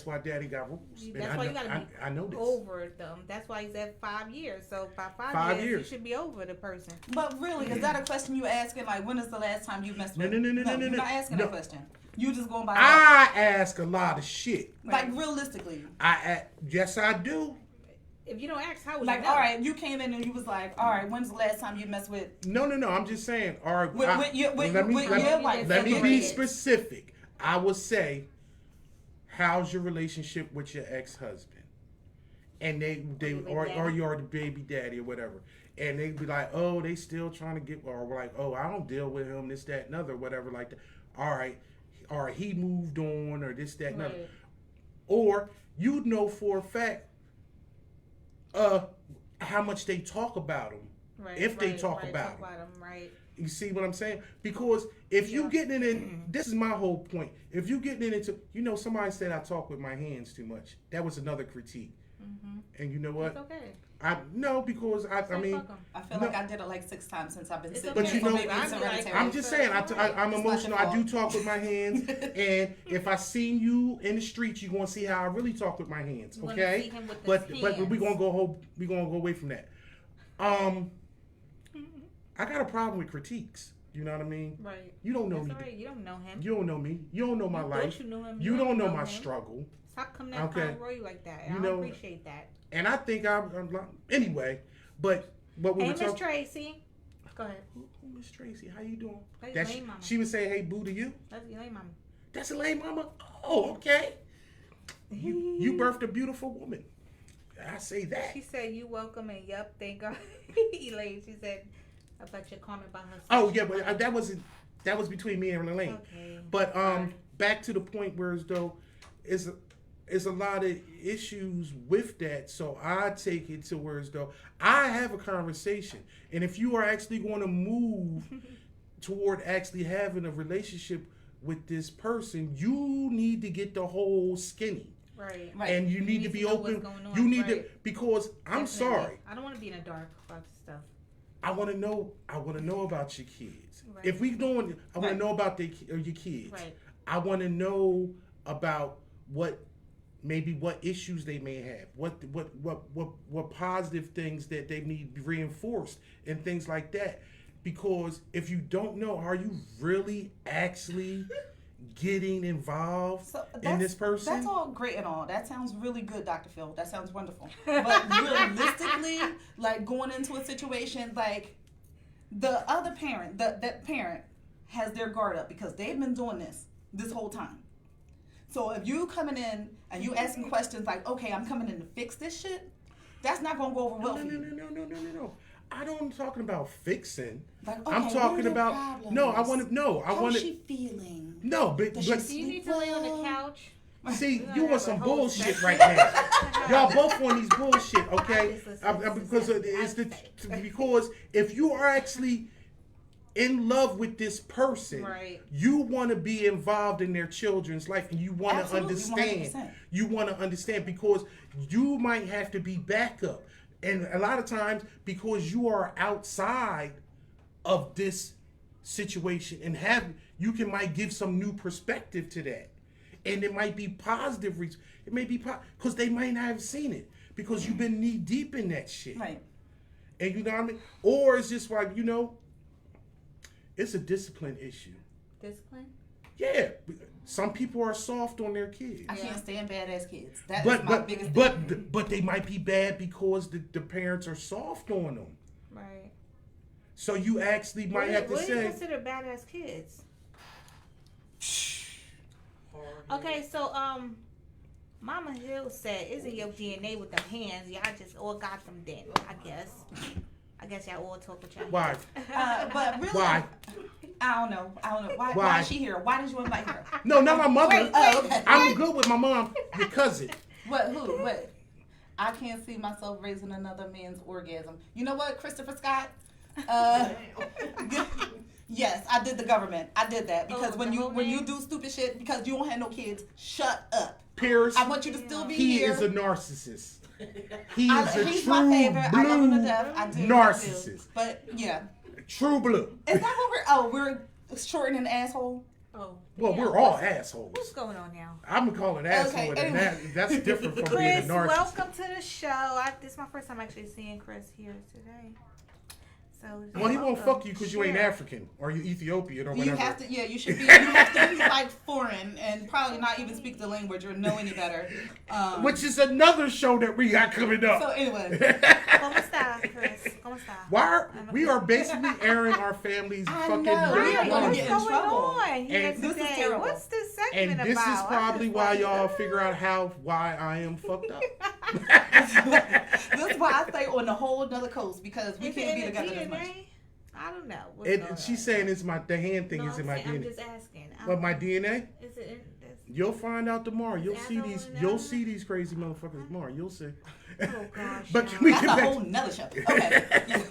why daddy got rules. And That's I why know, you gotta be I know this. over them. That's why he's at 5 years. So by 5 5 years, years. you should be over the person. But really, is that a question you asking? Like, when is the last time you messed with? No. You're not asking No. that question. You just going by. I ask a lot of shit. like realistically. Yes, I do. If you don't ask, how would Like, you know? all right, you came in and you was like, all right, when's the last time you messed with? No. I'm just saying. All right. With your wife, let me be separated. specific. I would say, how's your relationship with your ex-husband? and or you're the baby daddy or whatever, and they be like, oh, they still trying to get, or like, oh, I don't deal with him, this, that, and other, whatever, like that. All right, he moved on, or this, that, and other, or you know for a fact, how much they talk about him, if they talk about him, right? You see what I'm saying? Because if you getting in, this is my whole point. If you getting into, somebody said I talk with my hands too much. That was another critique. And you know what? It's okay. Because I mean, I feel like I did it like 6 times since I've been sitting. But here, you know, maybe it's hereditary. I'm just saying, I'm emotional. I do talk with my hands, and if I seen you in the streets, you're gonna see how I really talk with my hands. Okay? But we're gonna go away from that. I got a problem with critiques. You know what I mean? Right. You don't know me. Right. You don't know him. You don't know me. You don't know my life. You know him. You don't know my him. struggle. Stop coming at Roy like that. I don't appreciate that. And I think I'm anyway. But what we were talking. Miss Tracy. Go ahead. Who Miss Tracy? How you doing? That's lame mama. She would say, "Hey, boo," to you. That's your lame mama. That's a lame mama. Oh, okay. You birthed a beautiful woman. I say that. She said, "You welcome," and yup, thank God. Elaine, she said about your comment about her. Oh yeah, but that was between me and Elaine. Okay. But back to the point where as though is a lot of issues with that. So I take it to where as though I have a conversation, and if you are actually going to move toward actually having a relationship with this person, you need to get the whole skinny. Right. And you need to be open. You need to, because I'm sorry. I don't want to be in the dark about this stuff. I want to know about your kids. Right. If we doing, I want to know about your kids. Right. I want to know about what issues they may have, what positive things that they need reinforced and things like that. Because if you don't know, are you really actually getting involved in this person? That's all great and all. That sounds really good, Dr. Phil. That sounds wonderful. But realistically, like going into a situation, like the other parent, that parent has their guard up because they've been doing this whole time. So if you coming in and you asking questions like, okay, I'm coming in to fix this shit, that's not gonna go over well for you. No. I don't talking about fixing. Like, okay, I'm talking about problems? How's she feeling? No, but Do you need to lay on the couch? see, you want some bullshit right now. Y'all both want these bullshit, okay? Because if you are actually in love with this person, right, you want to be involved in their children's life, and you want to understand. 100%. You want to understand because you might have to be backup, and a lot of times because you are outside of this situation and might give some new perspective to that, and it might be positive. It may be because they might not have seen it because you've been knee deep in that shit, right? And you know what I mean, or it's just like it's a discipline issue. Discipline? Yeah. Some people are soft on their kids. I can't stand badass kids. That is my biggest thing. But they might be bad because the parents are soft on them. Right. So you actually might have to say. What do you consider badass kids? Okay, so Mama Hill said, "Isn't your DNA with them hands? Y'all just all got them then, I guess." I guess y'all all talk with y'all. Why? But really, why? I don't know. Why is she here? Why did you invite her? No, not my mother. Wait, okay. I'm good with my mom, your cousin. Who? What? I can't see myself raising another man's orgasm. You know what, Christopher Scott? Yes, I did the government. I did that because when you do stupid shit because you don't have no kids, shut up. Pierce. I want you to still be he here. He is a narcissist. He's my favorite. I love him to death. I do. Narcissist. But yeah. True blue. Is that what we're shortening an asshole? Oh. Well, yeah. we're all assholes. What's going on now? I'm calling asshole, Okay, and anyway. that's different from Chris, being a narcissist. welcome to the show. This is my first time actually seeing Chris here today. So Well, he won't fuck you because you ain't Sure. African or you Ethiopian or whatever. You have to, you should be. You have to be like foreign and probably not even speak the language or know any better. Which is another show that we got coming up. So anyway, ¿Cómo está, Chris? ¿Cómo está? We are basically airing our family's fucking know. dirty We are gonna What's get laundry. in trouble. going on here And this is today? terrible. What's this segment And about? this is probably why y'all figure out why I am fucked up. stay on a whole other coast because we Is can't it be in the together this much. DNA? I don't know. What's going on? She's saying it's the hand thing No, is in my I'm DNA. just asking. But my DNA? Is it in this? You'll find out tomorrow. You'll see asshole these. in You'll there? see these crazy motherfuckers tomorrow. You'll see. Oh gosh. But y'all. can we That's get a back? whole nother show. Okay.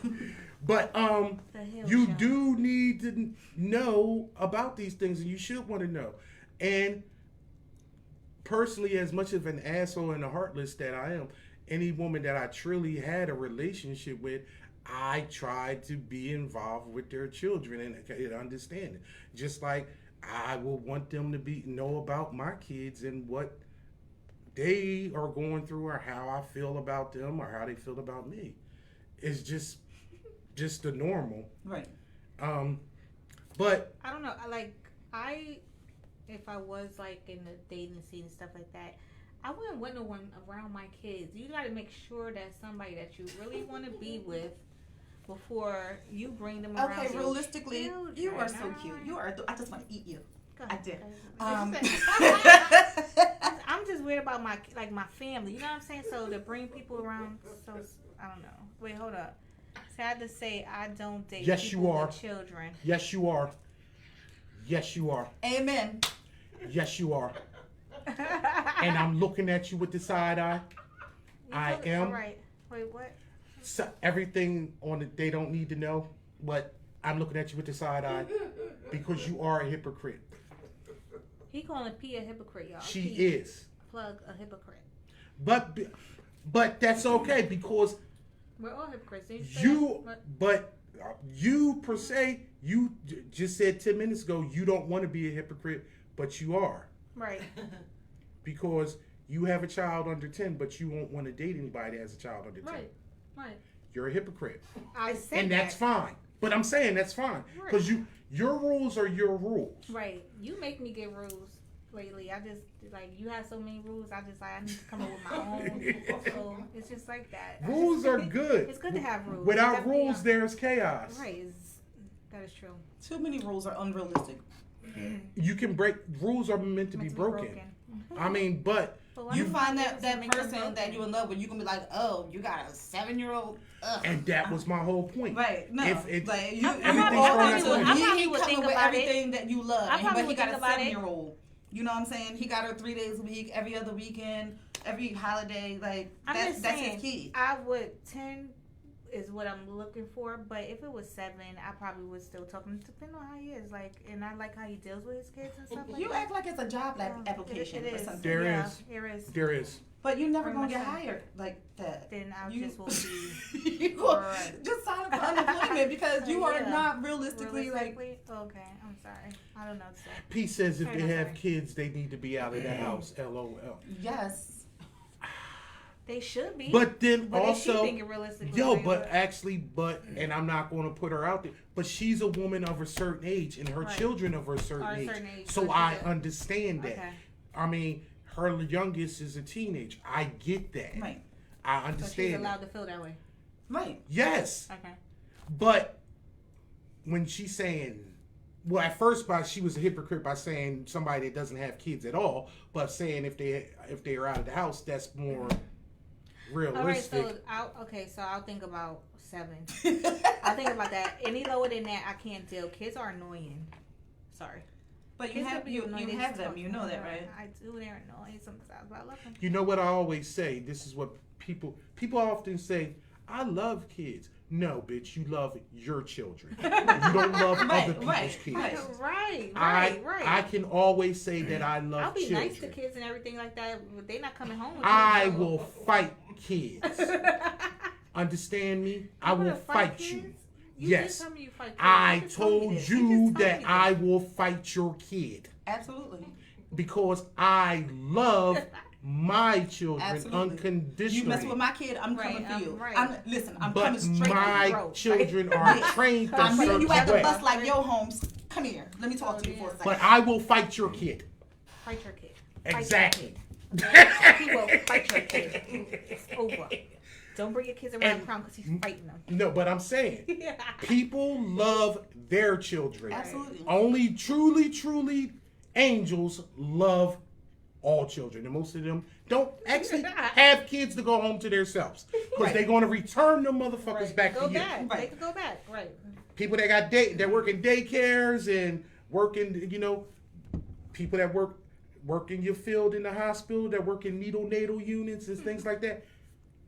But The hell you show. do need to know about these things, and you should want to know. And personally, as much of an asshole and a heartless that I am, any woman that I truly had a relationship with, I tried to be involved with their children and understand it. Just like I will want them to know about my kids and what they are going through, or how I feel about them, or how they feel about me. It's just the normal. Right. But I don't know. If I was like in the dating scene and stuff like that, I wouldn't want no one around my kids. You got to make sure that's somebody that you really want to be with before you bring them around. Okay, your realistically, children. you are so cute. You are. I just want to eat you. Go I ahead. did. I'm just worried about my family. You know what I'm saying? So to bring people around, so I don't know. Wait, hold up. Sad to say, I don't date Yes, people you are. with children. yes, you are. Yes, you are. Amen. Yes, you are. And I'm looking at you with the side eye. I am. All right. Wait, what? So everything on it they don't need to know, but I'm looking at you with the side eye because you are a hypocrite. He calling P a hypocrite, y'all. She P, is. Plug a hypocrite. But that's okay because We're all hypocrites. Didn't say you, that? but you per se, you just said 10 minutes ago you don't want to be a hypocrite, but you are. Right. Because you have a child under 10, but you won't want to date anybody that has a child under 10. Right. You're a hypocrite. I said And that's that. fine. But I'm saying that's fine. Because your rules are your rules. Right. You make me get rules lately. I just, you have so many rules. I need to come up with my own. So it's just like that. Rules are good. It's good to have rules. Without Definitely, rules, there's chaos. Right. That is true. Too many rules are unrealistic. You can break, rules are meant to be broken. I mean, but You find that person that you in love with, you can be like, oh, you got a 7-year-old. Ugh. and that was my whole point. Right. No. If it's like you, everything's everything from that I point. probably he would coming think with about it. everything that you love, I probably but he would got a think about it. 7-year-old. You know what I'm saying? He got her 3 days a week, every other weekend, every holiday. Like that's his key. I would 10 is what I'm looking for, but if it was 7, I probably would still talk to him, depending on how he is. And I like how he deals with his kids and stuff like You that. act like it's a job application It or is. something. There Yeah, is. There is. There is. But you're never Very gonna much get so. hired like that. Then I You- just will be. you go, Right. just sign up for unemployment because you are Yeah. not realistically like. Okay, I'm sorry. I don't know what to say. P says if Sorry, they I'm have sorry. kids, they need to be out of the house. LOL. Yes. They should be. But then But is she also, thinking realistically? yo, Like, but what? actually, and I'm not going to put her out there, but she's a woman of a certain age, and her Right. children of a certain Are a age. certain age, So so I she's a- understand that. Okay. I mean, her youngest is a teenager. I get that. Right. I So understand. she's that. allowed to feel that way. Right. Yes, Okay. but when she's saying, well, at first, she was a hypocrite by saying somebody that doesn't have kids at all, but saying if they are out of the house, that's more realistic. All right, so I'll think about 7. I'll think about that. Any lower than that, I can't deal. Kids are annoying. Sorry. But you Kids have can be you annoying. They have just them. talk You know that, to me. right? I do. They're annoying sometimes, but I love them. You know what I always say? This is what people often say. I love kids. No, bitch, you love your children. You don't love other people's kids. right. Right. I can always say that I love I'll be children. nice to kids and everything like that, but they're not coming home with I me, so- will fight kids. Understand me? I You will wanna fight kids? you. You Yes. just told me you fight kids. I You just told me told this. you just told that me I this. will fight your kid Absolutely. because I love my children Absolutely. unconditionally. You mess with my kid, I'm Right, coming for you. right. Listen, I'm but coming straight my for throat, right? children are trained a I'm meeting you at the certain way. bus like, yo, Holmes, come here. Let me talk to you for a second. But I will fight your kid. Fight your kid. Fight your Exactly. kid. He will fight your kid. It's over. Don't bring your kids around And- the prom because he's fighting them. No, but I'm saying people love their children. Absolutely. Only truly angels love all children, and most of them Don't actually have kids to go home to themselves because they're going to return them motherfuckers back to you. They can go back. Right. People that got that work in daycares and working, people that work in your field in the hospital, that work in neonatal units and things like that.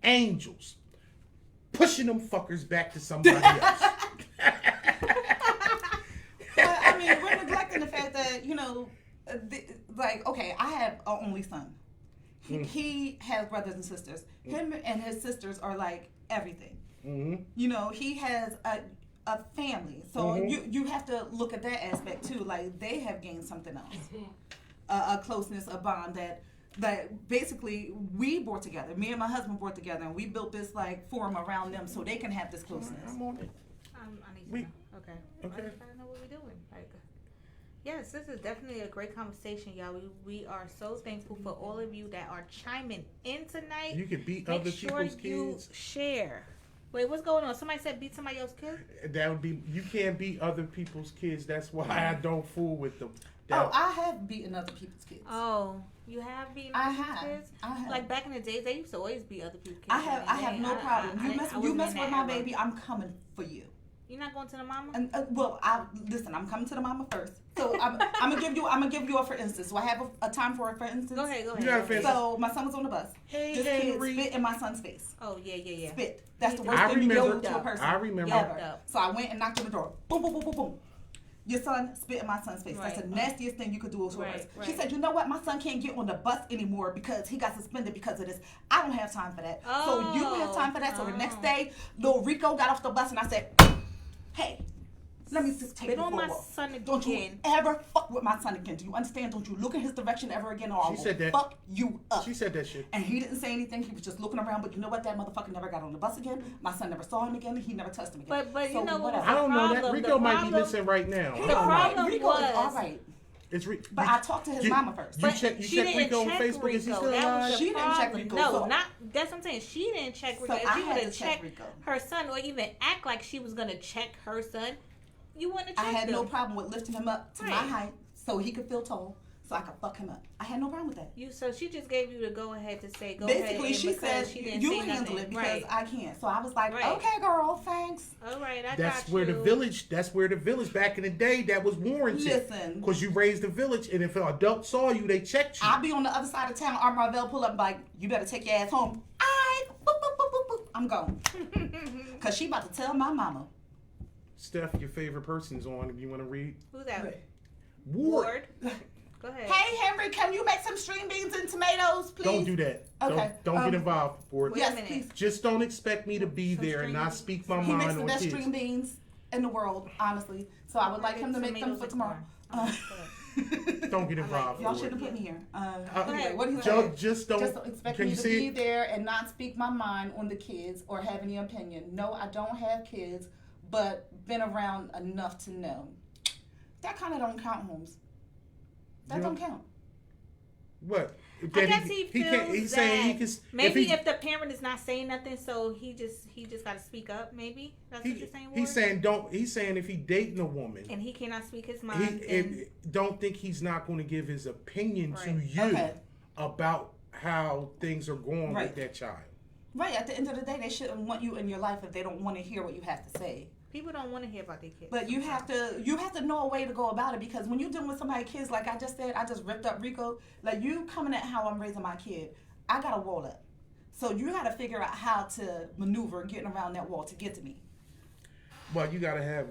Angels. Pushing them fuckers back to somebody else. I mean, we're neglecting the fact that, okay, I have an only son. He has brothers and sisters. Him and his sisters are like everything. Mm-hmm. He has a family. So you have to look at that aspect too. Like, they have gained something else. A closeness, a bond that basically we brought together. Me and my husband brought together, and we built this like forum around them so they can have this closeness. I'm on it. I need to know. Okay. I don't know what we're doing. Like, yes, this is definitely a great conversation, y'all. We are so thankful for all of you that are chiming in tonight. You can beat other people's kids. You share. Wait, what's going on? Somebody said beat somebody else's kid? That would be, you can't beat other people's kids. That's why I don't fool with them. I have beaten other people's kids. Oh, you have beaten other people's kids? I have. Like back in the days, they used to always beat other people's kids. I have no problem. You mess with my baby, I'm coming for you. You're not going to the mama? And, I'm coming to the mama first. So I'm gonna give you a for instance. So I have a time for it, for instance. Go ahead. You got a so my son was on the bus. Hey, this Henry. kid spit in my son's face. Oh yeah. Spit. That's the worst thing you can do to a person. I remember. Ever. So I went and knocked on the door. Boom, boom, boom, boom, boom. Your son spit in my son's face. Right. That's the nastiest thing you could do to a person. She said, you know what? My son can't get on the bus anymore because he got suspended because of this. I don't have time for that. So you have time for that. So the next day, little Rico got off the bus and I said, hey, let me just take it you on for a my walk. son again. Don't you ever fuck with my son again. Do you understand? Don't you look in his direction ever again or I will fuck you up. She said that shit. And he didn't say anything. He was just looking around. But you know what? That motherfucker never got on the bus again. My son never saw him again. He never touched him again. But so you know what? I don't know that. Rico might be missing right now. The problem Rico was... is all right. But I talked to his mama first. You checked Rico on Facebook? Is he still alive? She didn't check Rico. No, that's what I'm saying. She didn't check Rico. So if she would have checked her son or even act like she was going to check her son, you wouldn't have checked I had no problem with lifting him up to my height so he could feel tall, so I could fuck him up. I had no problem with that. So she just gave you the go ahead to say go Basically, ahead. Basically, she said you handle it because I can't. So I was like, okay, girl, thanks. All right, That's where the village back in the day that was warranted. Listen, because you raised the village, and if an adult saw you, they checked you. I'll be on the other side of town. Marvell pull up and be like, you better take your ass home. Boop, boop, boop, boop, boop. I'm gone. Cause she about to tell my mama. Steph, your favorite person's on. If you want to read. Who's that? Ward. Go ahead. Hey, Henry, can you make some string beans and tomatoes, please? Don't do that. Okay. Don't get involved, Ward. Yes, please. Just don't expect me to be there and not speak my mind on kids. He makes the best string beans in the world, honestly. So I would like him to make them for tomorrow. Don't get involved. Y'all shouldn't put me here. Okay, what do you say? Just don't expect me to be there and not speak my mind on the kids or have any opinion. No, I don't have kids, but been around enough to know. That kind of don't count, Holmes. That don't count. What? I guess he feels he's saying he can. Maybe if the parent is not saying nothing, so he just got to speak up. Maybe that's what you're saying. Ward? He's saying He's saying if he dating a woman and he cannot speak his mind, don't think he's not going to give his opinion to you about how things are going with that child. Right. At the end of the day, they shouldn't want you in your life if they don't want to hear what you have to say. People don't want to hear about their kids. But you have to know a way to go about it, because when you're dealing with somebody's kids, like I just said, I just ripped up Rico. Like, you coming at how I'm raising my kid, I got a wall up. So you got to figure out how to maneuver getting around that wall to get to me. Well, you got to have.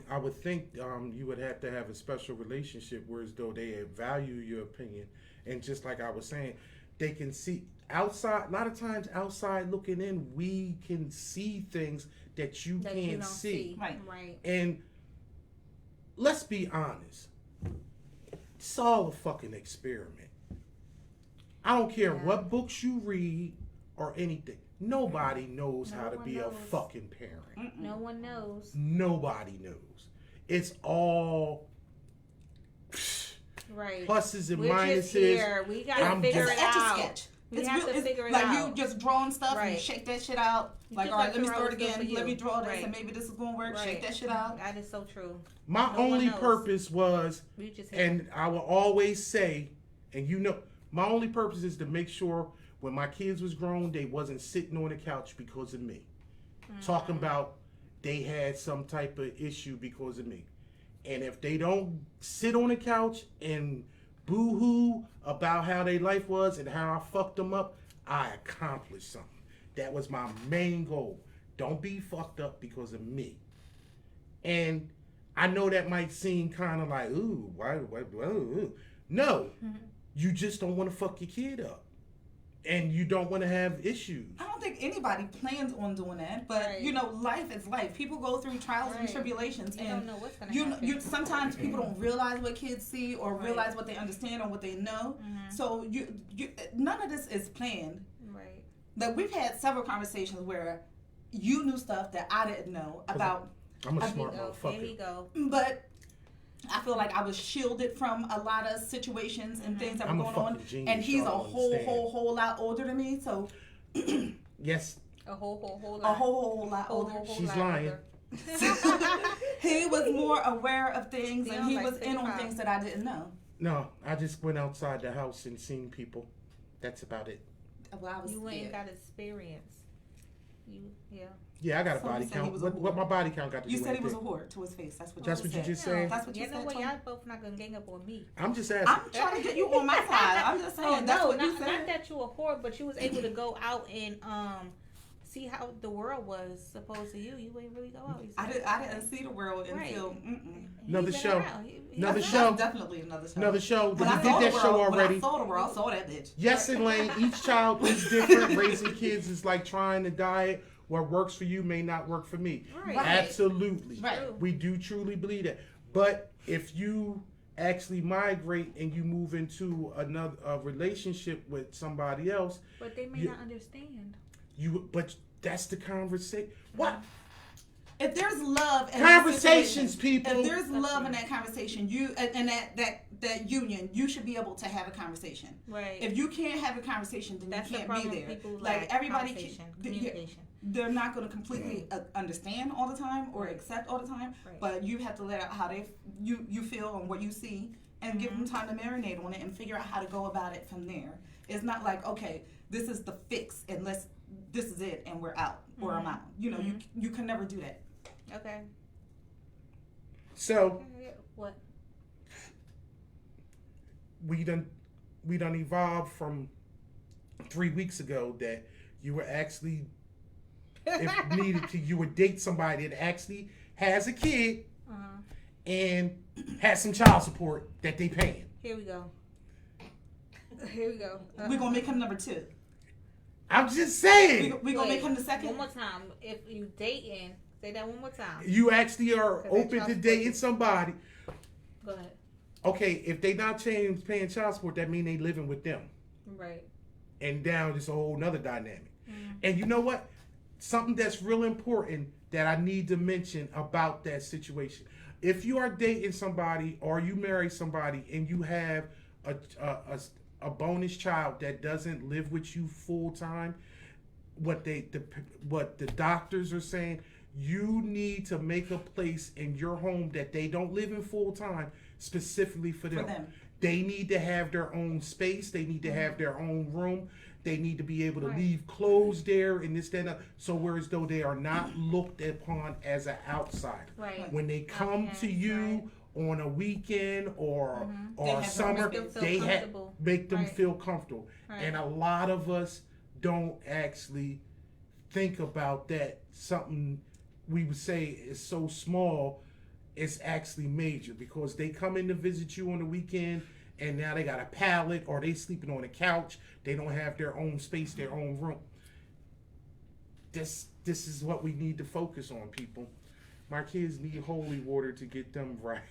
I would think you would have to have a special relationship, whereas though they value your opinion, and just like I was saying, they can see outside. A lot of times, outside looking in, we can see things that you can't see. Right. And let's be honest, it's all a fucking experiment. I don't care what books you read or anything. Nobody knows how to be a fucking parent. No one knows. Nobody knows. It's all pluses and minuses. We gotta figure it out. Sketch. We have to figure it out. Like you just drawing stuff and you shake that shit out. Like, all right, let me start again. Let me draw this and maybe this is going to work. Shake that shit out. That is so true. My only purpose was, and I will always say, and My only purpose is to make sure when my kids was grown, they wasn't sitting on the couch because of me. Talking about they had some type of issue because of me. And if they don't sit on the couch and boo-hoo about how their life was and how I fucked them up, I accomplished something. That was my main goal. Don't be fucked up because of me. And I know that might seem kind of like, ooh, why, ooh. No, you just don't want to fuck your kid up. And you don't want to have issues. I don't think anybody plans on doing that, but you know, life is life. People go through trials and tribulations, You and don't know what's gonna happen. you sometimes people don't realize what kids see or realize what they understand or what they know. So you none of this is planned. Right. Like we've had several conversations where you knew stuff that I didn't know about. I'm a smart There motherfucker. you go. But I feel like I was shielded from a lot of situations and things that were I'm a going on. fucking genius, And he's a y'all understand. whole lot older than me, so Yes, A whole a lot. whole lot older. she's lot lying. older. He was more aware of things Yeah, and he like was in on 35. things that I didn't know. No, I just went outside the house and seen people. That's about it. Well, I was You ain't scared. got experience. Yeah, I got a Someone body said he count. was a What my body count got to You do said he with was a it? whore to his face. That's what That's you what you said. just said? That's what you You know said. what? Tony? Y'all both not gonna gang up on me. I'm just asking. I'm trying to get you on my side. I'm just saying. Oh That's no, what you not said. that you a whore, but you was able to go out and see how the world was supposed to you. You ain't really go out. You I said, didn't see the world Right. until. Another He been show. around. Another That's show. definitely another show. Another show. When We I did saw that the show world, when already. I saw the world, I saw that bitch. Yes, Elaine, each child is different. Raising kids is like trying to diet. What works for you may not work for me. Right. Absolutely. Right. We do truly believe that. But if you actually migrate and you move into another relationship with somebody else, But they may You- not understand. but that's the conversation. What? If there's love in Conversations, that situation, people. If there's love in that conversation, you and that union, you should be able to have a conversation. Right. If you can't have a conversation, then That's you the can't problem. be there. People Like lack everybody, conversation, can, communication. they're not going to completely understand all the time or Right. accept all the time. Right. But you have to let out how you feel and what you see, and give them time to marinate on it and figure out how to go about it from there. It's not like, okay, this is the fix and this is it and we're out or I'm out. You know, you can never do that. Okay. So What? we done evolved from 3 weeks ago that you were actually, if needed to, you would date somebody that actually has a kid and has some child support that they paying. Here we go. Here we go. We're going to make him number 2. I'm just saying. We're going to make him the One second. more time. If you dating, say that one more time. You actually are 'Cause that open child to support dating is- somebody. Go ahead. Okay, if they not paying child support, that mean they living with them. Right. And now it's a whole nother dynamic. And you know what? Something that's real important that I need to mention about that situation. If you are dating somebody or you marry somebody and you have a bonus child that doesn't live with you full time, what the doctors are saying, you need to make a place in your home that they don't live in full time specifically for them. They need to have their own space. They need to have their own room. They need to be able to leave clothes there and this, that, and that. So whereas though they are not looked upon as an outsider. Right. When they come to you on a weekend or have summer, to make them feel they comfortable. make them Right. feel comfortable. Right. And a lot of us don't actually think about that. Something we would say is so small, it's actually major because they come in to visit you on the weekend and now they got a pallet or they sleeping on a couch. They don't have their own space, their own room. This is what we need to focus on, people. My kids need holy water to get them right.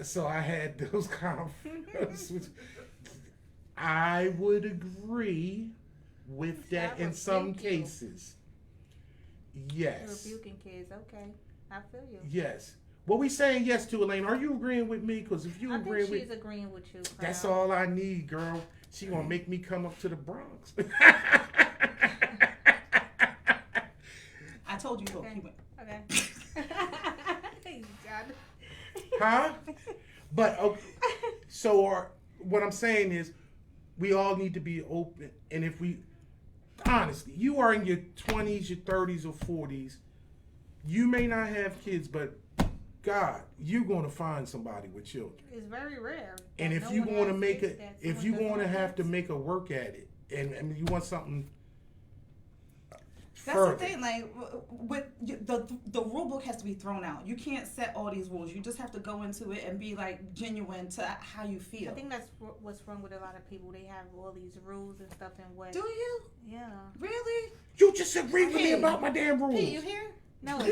So I had those conversations. I would agree with that in some rebuke you. cases. Yes. Rebuking kids. Okay. I feel you. Yes. What we saying yes to, Elaine? Are you agreeing with me? Because if you I agree think she's with, agreeing with you. that's Crown. all I need, girl. She gonna make me come up to the Bronx. I told you, look, Okay. he went. Okay. God. Huh? But okay, so what I'm saying is, we all need to be open. And if we, honestly, you are in your 20s, your 30s, or 40s, you may not have kids, but God, you're going to find somebody with children. It's very rare. And if you want to make it, if you want to have to make a work at it, and I mean, you want something. That's further. the thing, like, with the rule book has to be thrown out. You can't set all these rules. You just have to go into it and be, like, genuine to how you feel. I think that's what's wrong with a lot of people. They have all these rules and stuff, and what? Do you? Yeah. Really? You just agree with me about my damn rules. Hey, you here? No, but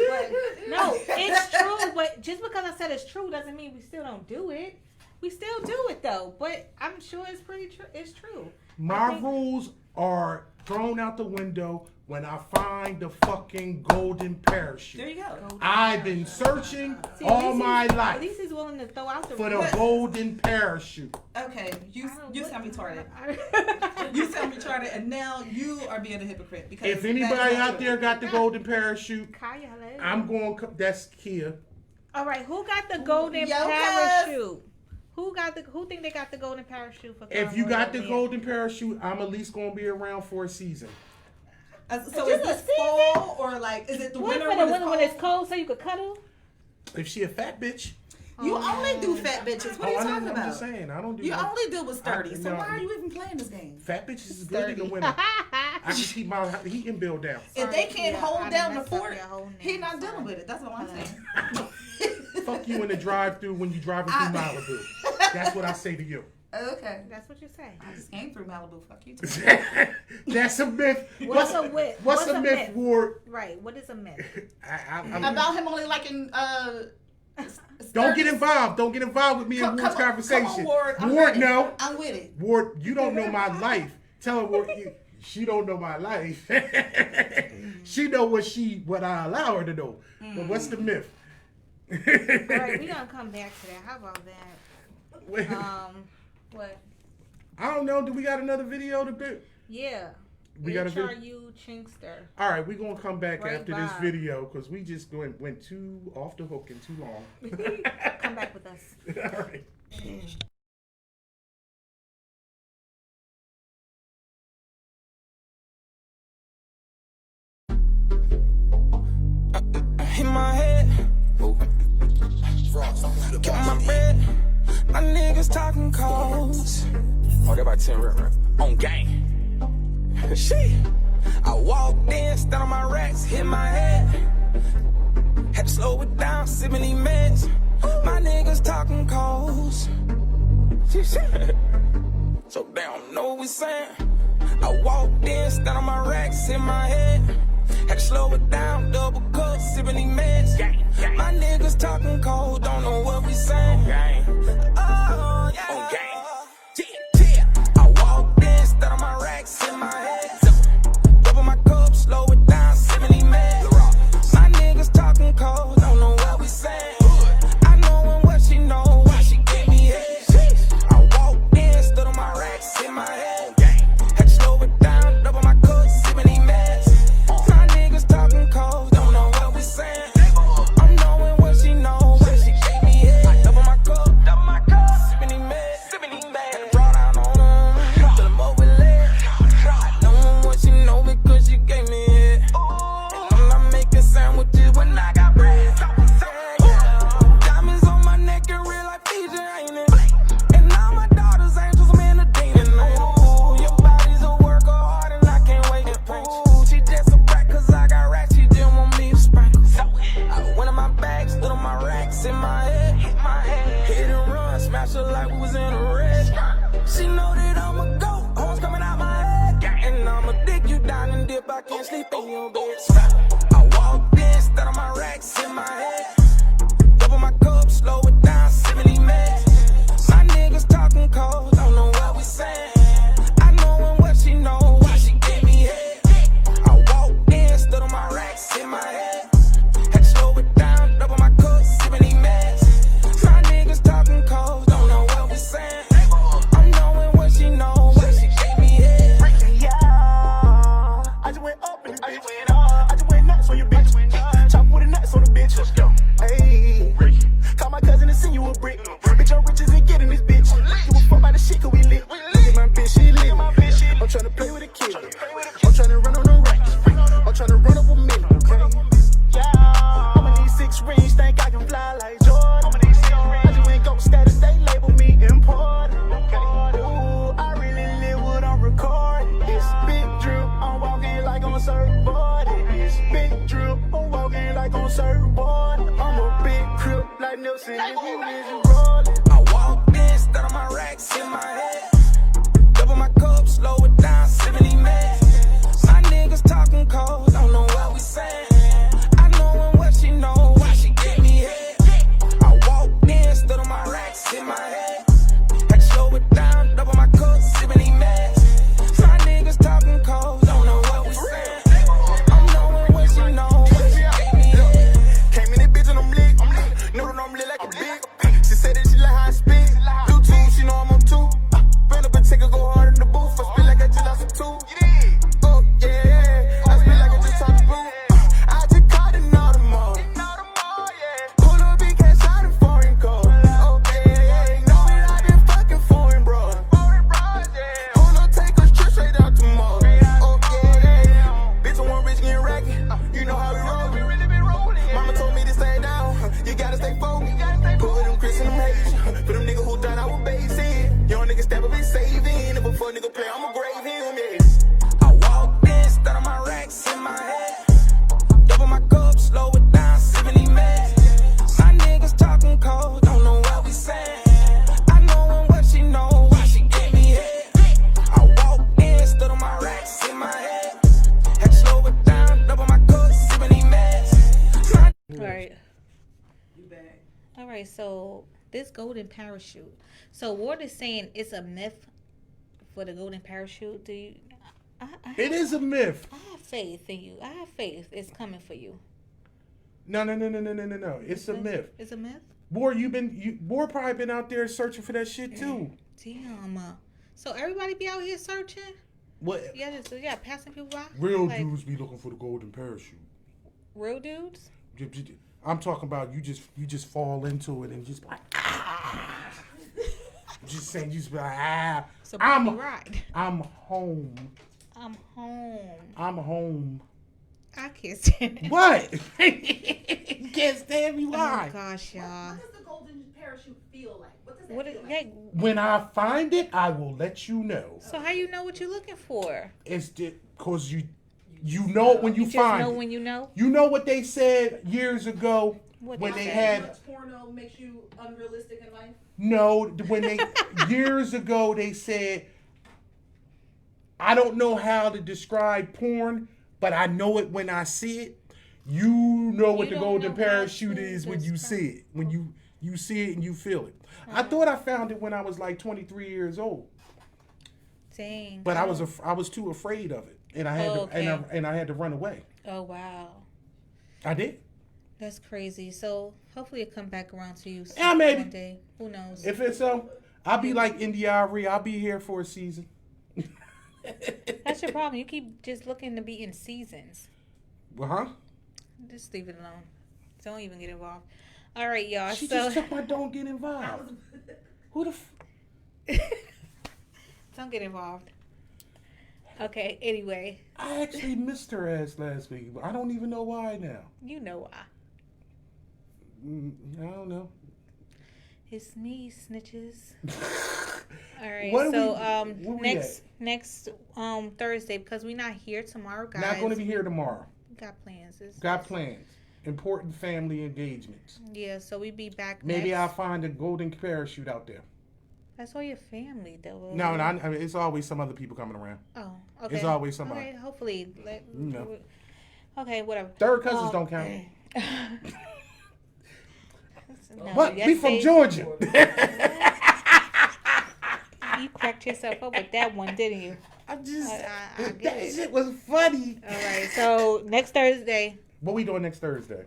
no, it's true. But just because I said it's true doesn't mean we still don't do it. We still do it though. But I'm sure it's pretty true. It's true. My rules are thrown out the window when I find the fucking golden parachute. There you go. I've been searching See, all my At life least he's willing to throw out the for the rules. golden parachute. Okay, you sound retarded. I- You sound retarded, and now you are being a hypocrite. Because If anybody out there got the golden parachute, Kaya, let I'm going. That's Kia. All right, who got the golden Yo, parachute? Who think they got the golden parachute for? If you got the Royal golden parachute, I'm at least going to be around for a season. So Just is a this fall or like is it the Man? What winter for the winter when cold? it's cold so you could cuddle? If she a fat bitch, You only do fat bitches. What are you talking I'm about? just saying. I don't do. You no- only deal with sturdy. So no. why are you even playing this game? Fat bitches is good in the winter. I can keep my heating bill down. If they can't Yeah, hold I down the messed up fort, your whole he name. not Sorry. dealing with it. That's all I'm saying. Fuck you in the drive-through when you driving through Malibu. That's what I say to you. Okay. That's what you say. I just came through Malibu. Fuck you too. That's a myth. What's a myth? What's a myth, Ward? Right. What is a myth? I'm- About him only liking Don't get involved. Don't get involved with me in Come Ward's on, conversation. come on, Ward. I'm Ward, with it. no. I'm with it. Ward, you don't know my life. Tell her, Ward, she don't know my life. She know what I allow her to know. But what's the myth? All right, we're gonna come back to that. How about that? Wait, What? I don't know. Do we got another video to do? Yeah. We got a video. HRU Chiggster. All right, we're gonna come back Right after this by. video because we just went too off the hook and too long. Come back with us. All right. In my head, get my bread. My niggas talking calls. Oh, they about 10 right? On gang. Shit. I walked in, stand on my racks, hit my head. Had to slow it down, sipping these meds. My niggas talking calls. Shit. So they don't know what we saying. I walked in, stand on my racks, hit my head. Had to slow it down, double cup, sipping these meds. My niggas talking cold, don't know what we saying. Oh, yeah. On gang. I walked in, stand on my racks, hit my head. Double my cup, slow it down, sipping these meds. My niggas talking cold, don't know what we saying. I know and what she know, why she gave me head. I walked in, stood on my racks, hit my head. Had to slow it down, double my cup, sipping these meds. My niggas talking cold, don't know what we saying. I'm knowing what she know, why she gave me head. Double my cup, sipping these meds. Had to draw down on them, fill them up with lead. I know what she know because she gave me head. And I'm not making sandwiches when I got bread. Diamonds on my neck and real like Fiji, ain't it? And now my daughter's angels, man, a demon. Ooh, your body's a work of art and I can't wait to paint you. She just a brat cause I got racks, she just want me to sprinkle. I went in my bag, stood on my racks, in my head. Hit and run, smash her like we was in a red. She know that I'm a goat, horns coming out my head. And I'ma dig you down and dip, I can't sleep in your bed. I walked in, stood on my racks, in my head. Double my cup, slow it down, sipping these meds. My niggas talking cold, don't know what we saying. I know and what she know, why she gave me head. I walked in, stood on my racks, in my head. Had to slow it down, double my cup, sipping these meds. My niggas talking cold, don't know what we saying. I'm knowing what she know, why she gave me head. I just went up in this bitch. I just went nuts on your bitch. Chop with the nuts on the bitch. Let's go. Hey, call my cousin and send you a brick. Bitch, I'm rich as it get in this bitch. You a fuck by the shit cause we lit. Look at my bitch, she lit. board. It's big drip, I'm walking like on surfboard. I'm a big crip like Nelson, if you rollin'. I walked in, start on my racks in my head. Double my cup, slow it down, 70 minutes. My niggas talking cold, don't know what we saying. I know what she know, why she get me head. I walked in, stood on my racks in my head. Had to slow it down, double my cup, 70 minutes. My niggas talking cold, don't know what we saying. I'm knowing what she know, why she get me head. Came in this bitch and I'm lit. Know that I'm lit like a big. She said that she like how I spit. Bluetooth, she know I'm on two. Bend up and take her, go hard in the booth. I spit like I just lost a tooth. Oh, yeah. I spit like I just talked to boot. I just caught in all the mall. Pull up big cash out in foreign code. Oh, yeah. Know that I been fucking foreign, bro. Pull up, take a trip straight out the mall. Oh, yeah. Bitch, I want rich, getting racket. You know how we roll. Mama told me to stay down. You gotta stay focused. Put them Chris in them Haitian. For them niggas who thought I was basing. Young niggas step up and saving. If a fuck nigga play, I'ma grave him, yeah. I walked in, start on my racks in my head. Double my cup, slow it down, 70 minutes. My niggas talking cold, don't know what we saying. I know what she know, why she get me head. I walked in, stood on my racks in my head. Had to slow it down, double my cup, 70 minutes. All right. All right, so this golden parachute. So Ward is saying it's a myth for the golden parachute. Do you? It is a myth. I have faith in you. I have faith. It's coming for you. No. It's a myth. It's a myth. Boy, Boy probably been out there searching for that shit too. Damn. So everybody be out here searching. What? Yeah, passing people by. Real Like, dudes be looking for the golden parachute. Real dudes. I'm talking about you just fall into it and just be like just saying you just be like So I'm right. I'm home. I'm home. I'm home. I can't stand it. What? You can't stand me. Why? Oh gosh, y'all. What does the golden parachute feel like? What does that What? feel like? Hey, When I find it, I will let you know. so how you know what you're looking for? It's because you know when you Just find know it. when you know. You know what they said years ago What when they they said? had Porno makes you unrealistic in life. no when they years ago they said I don't know how to describe porn, but I know it when I see it. You know what You the don't golden know how parachute to is when you describe- see it. When you see it and you feel it. I thought I found it when I was like 23 years old, Dang. but I was too afraid of it, and I had I had to run away. Oh wow, I did. that's crazy. So hopefully it come back around to you Yeah, maybe. one day. Who knows? If it's so, I'll be like India Ari. I'll be here for a season. That's your problem. You keep just looking to be in seasons. Huh? Just leave it alone. Don't even get involved. All right, y'all. She so just took my don't get involved. Who the don't get involved. Okay. Anyway, I actually missed her ass last week. But I don't even know why now. you know why. I don't know. It's me, snitches. All right. What So where we next Thursday, because we're not here tomorrow, guys. Not going to be here tomorrow. We got plans. Got plans. Important family engagements. Yeah. So we be back. Maybe next. I'll find a golden parachute out there. That's all your family, though. No, I mean, it's always some other people coming around. Oh, okay. It's always somebody. Okay, hopefully. No. Okay, whatever. Third cousins don't count. No, What? We from yesterday- Georgia. You cracked yourself up with that one, didn't you? I just I get that it. shit was funny. All right. So next Thursday, What we doing next Thursday?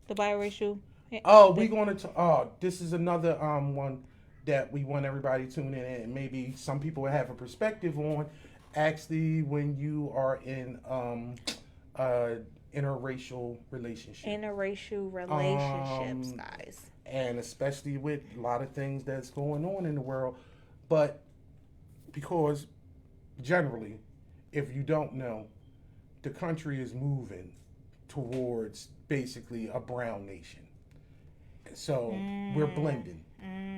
the biracial. Oh, we going to. This is another one that we want everybody to tune in, and maybe some people will have a perspective on. Actually, when you are in interracial relationships, Interracial relationships, guys. and especially with a lot of things that's going on in the world, but because generally, if you don't know, the country is moving towards basically a brown nation. So we're blending.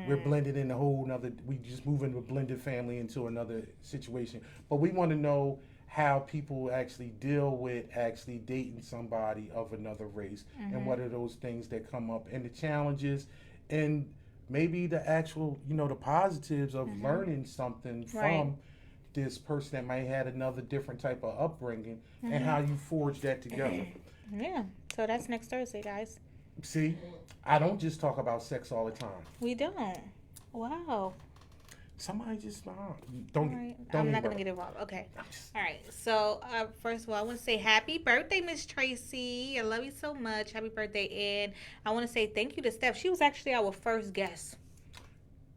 We're blended in a whole nother. We just moving a blended family into another situation. But we want to know how people actually deal with actually dating somebody of another race, and what are those things that come up, and the challenges, and maybe the actual, the positives of learning something from this person that might have had another different type of upbringing, and how you forge that together. Yeah. So that's next Thursday, guys. See, I don't just talk about sex all the time. We don't. Wow. Somebody just don't Right. I'm not gonna get involved. Okay. All right. So first of all, I want to say happy birthday, Miss Tracy. I love you so much. Happy birthday, and I want to say thank you to Steph. She was actually our first guest.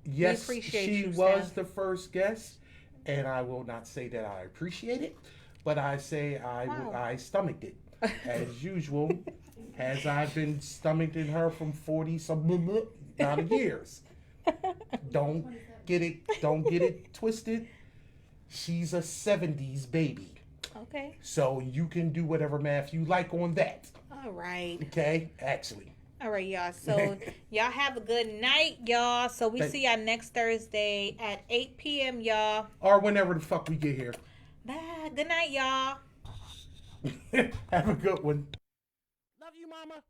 Yes, appreciate she you, was Steph. the first guest, and I will not say that I appreciate it, but I say I stomached it as usual, as I've been stomaching her from 40 some amount of years. Don't get it twisted. She's a 70s baby. Okay. So you can do whatever math you like on that. All right. Okay? Actually. All right, y'all. So y'all have a good night, y'all. So we see y'all next Thursday at 8 p.m., y'all. Or whenever the fuck we get here. Bye. Good night, y'all. Have a good one. Love you, mama.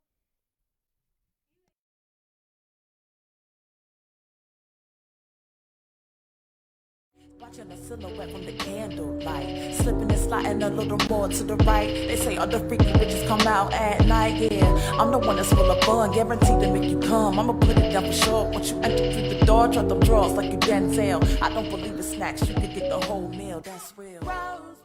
Watching the silhouette from the candlelight, slipping and sliding a little more to the right. They say all the freaky bitches come out at night. Yeah, I'm the one that's full of fun, guaranteed to make you come. I'ma put it down for sure. Once you enter through the door, drop them drawers like you Denzel. I don't believe in snacks, you could get the whole meal. That's real. Rose.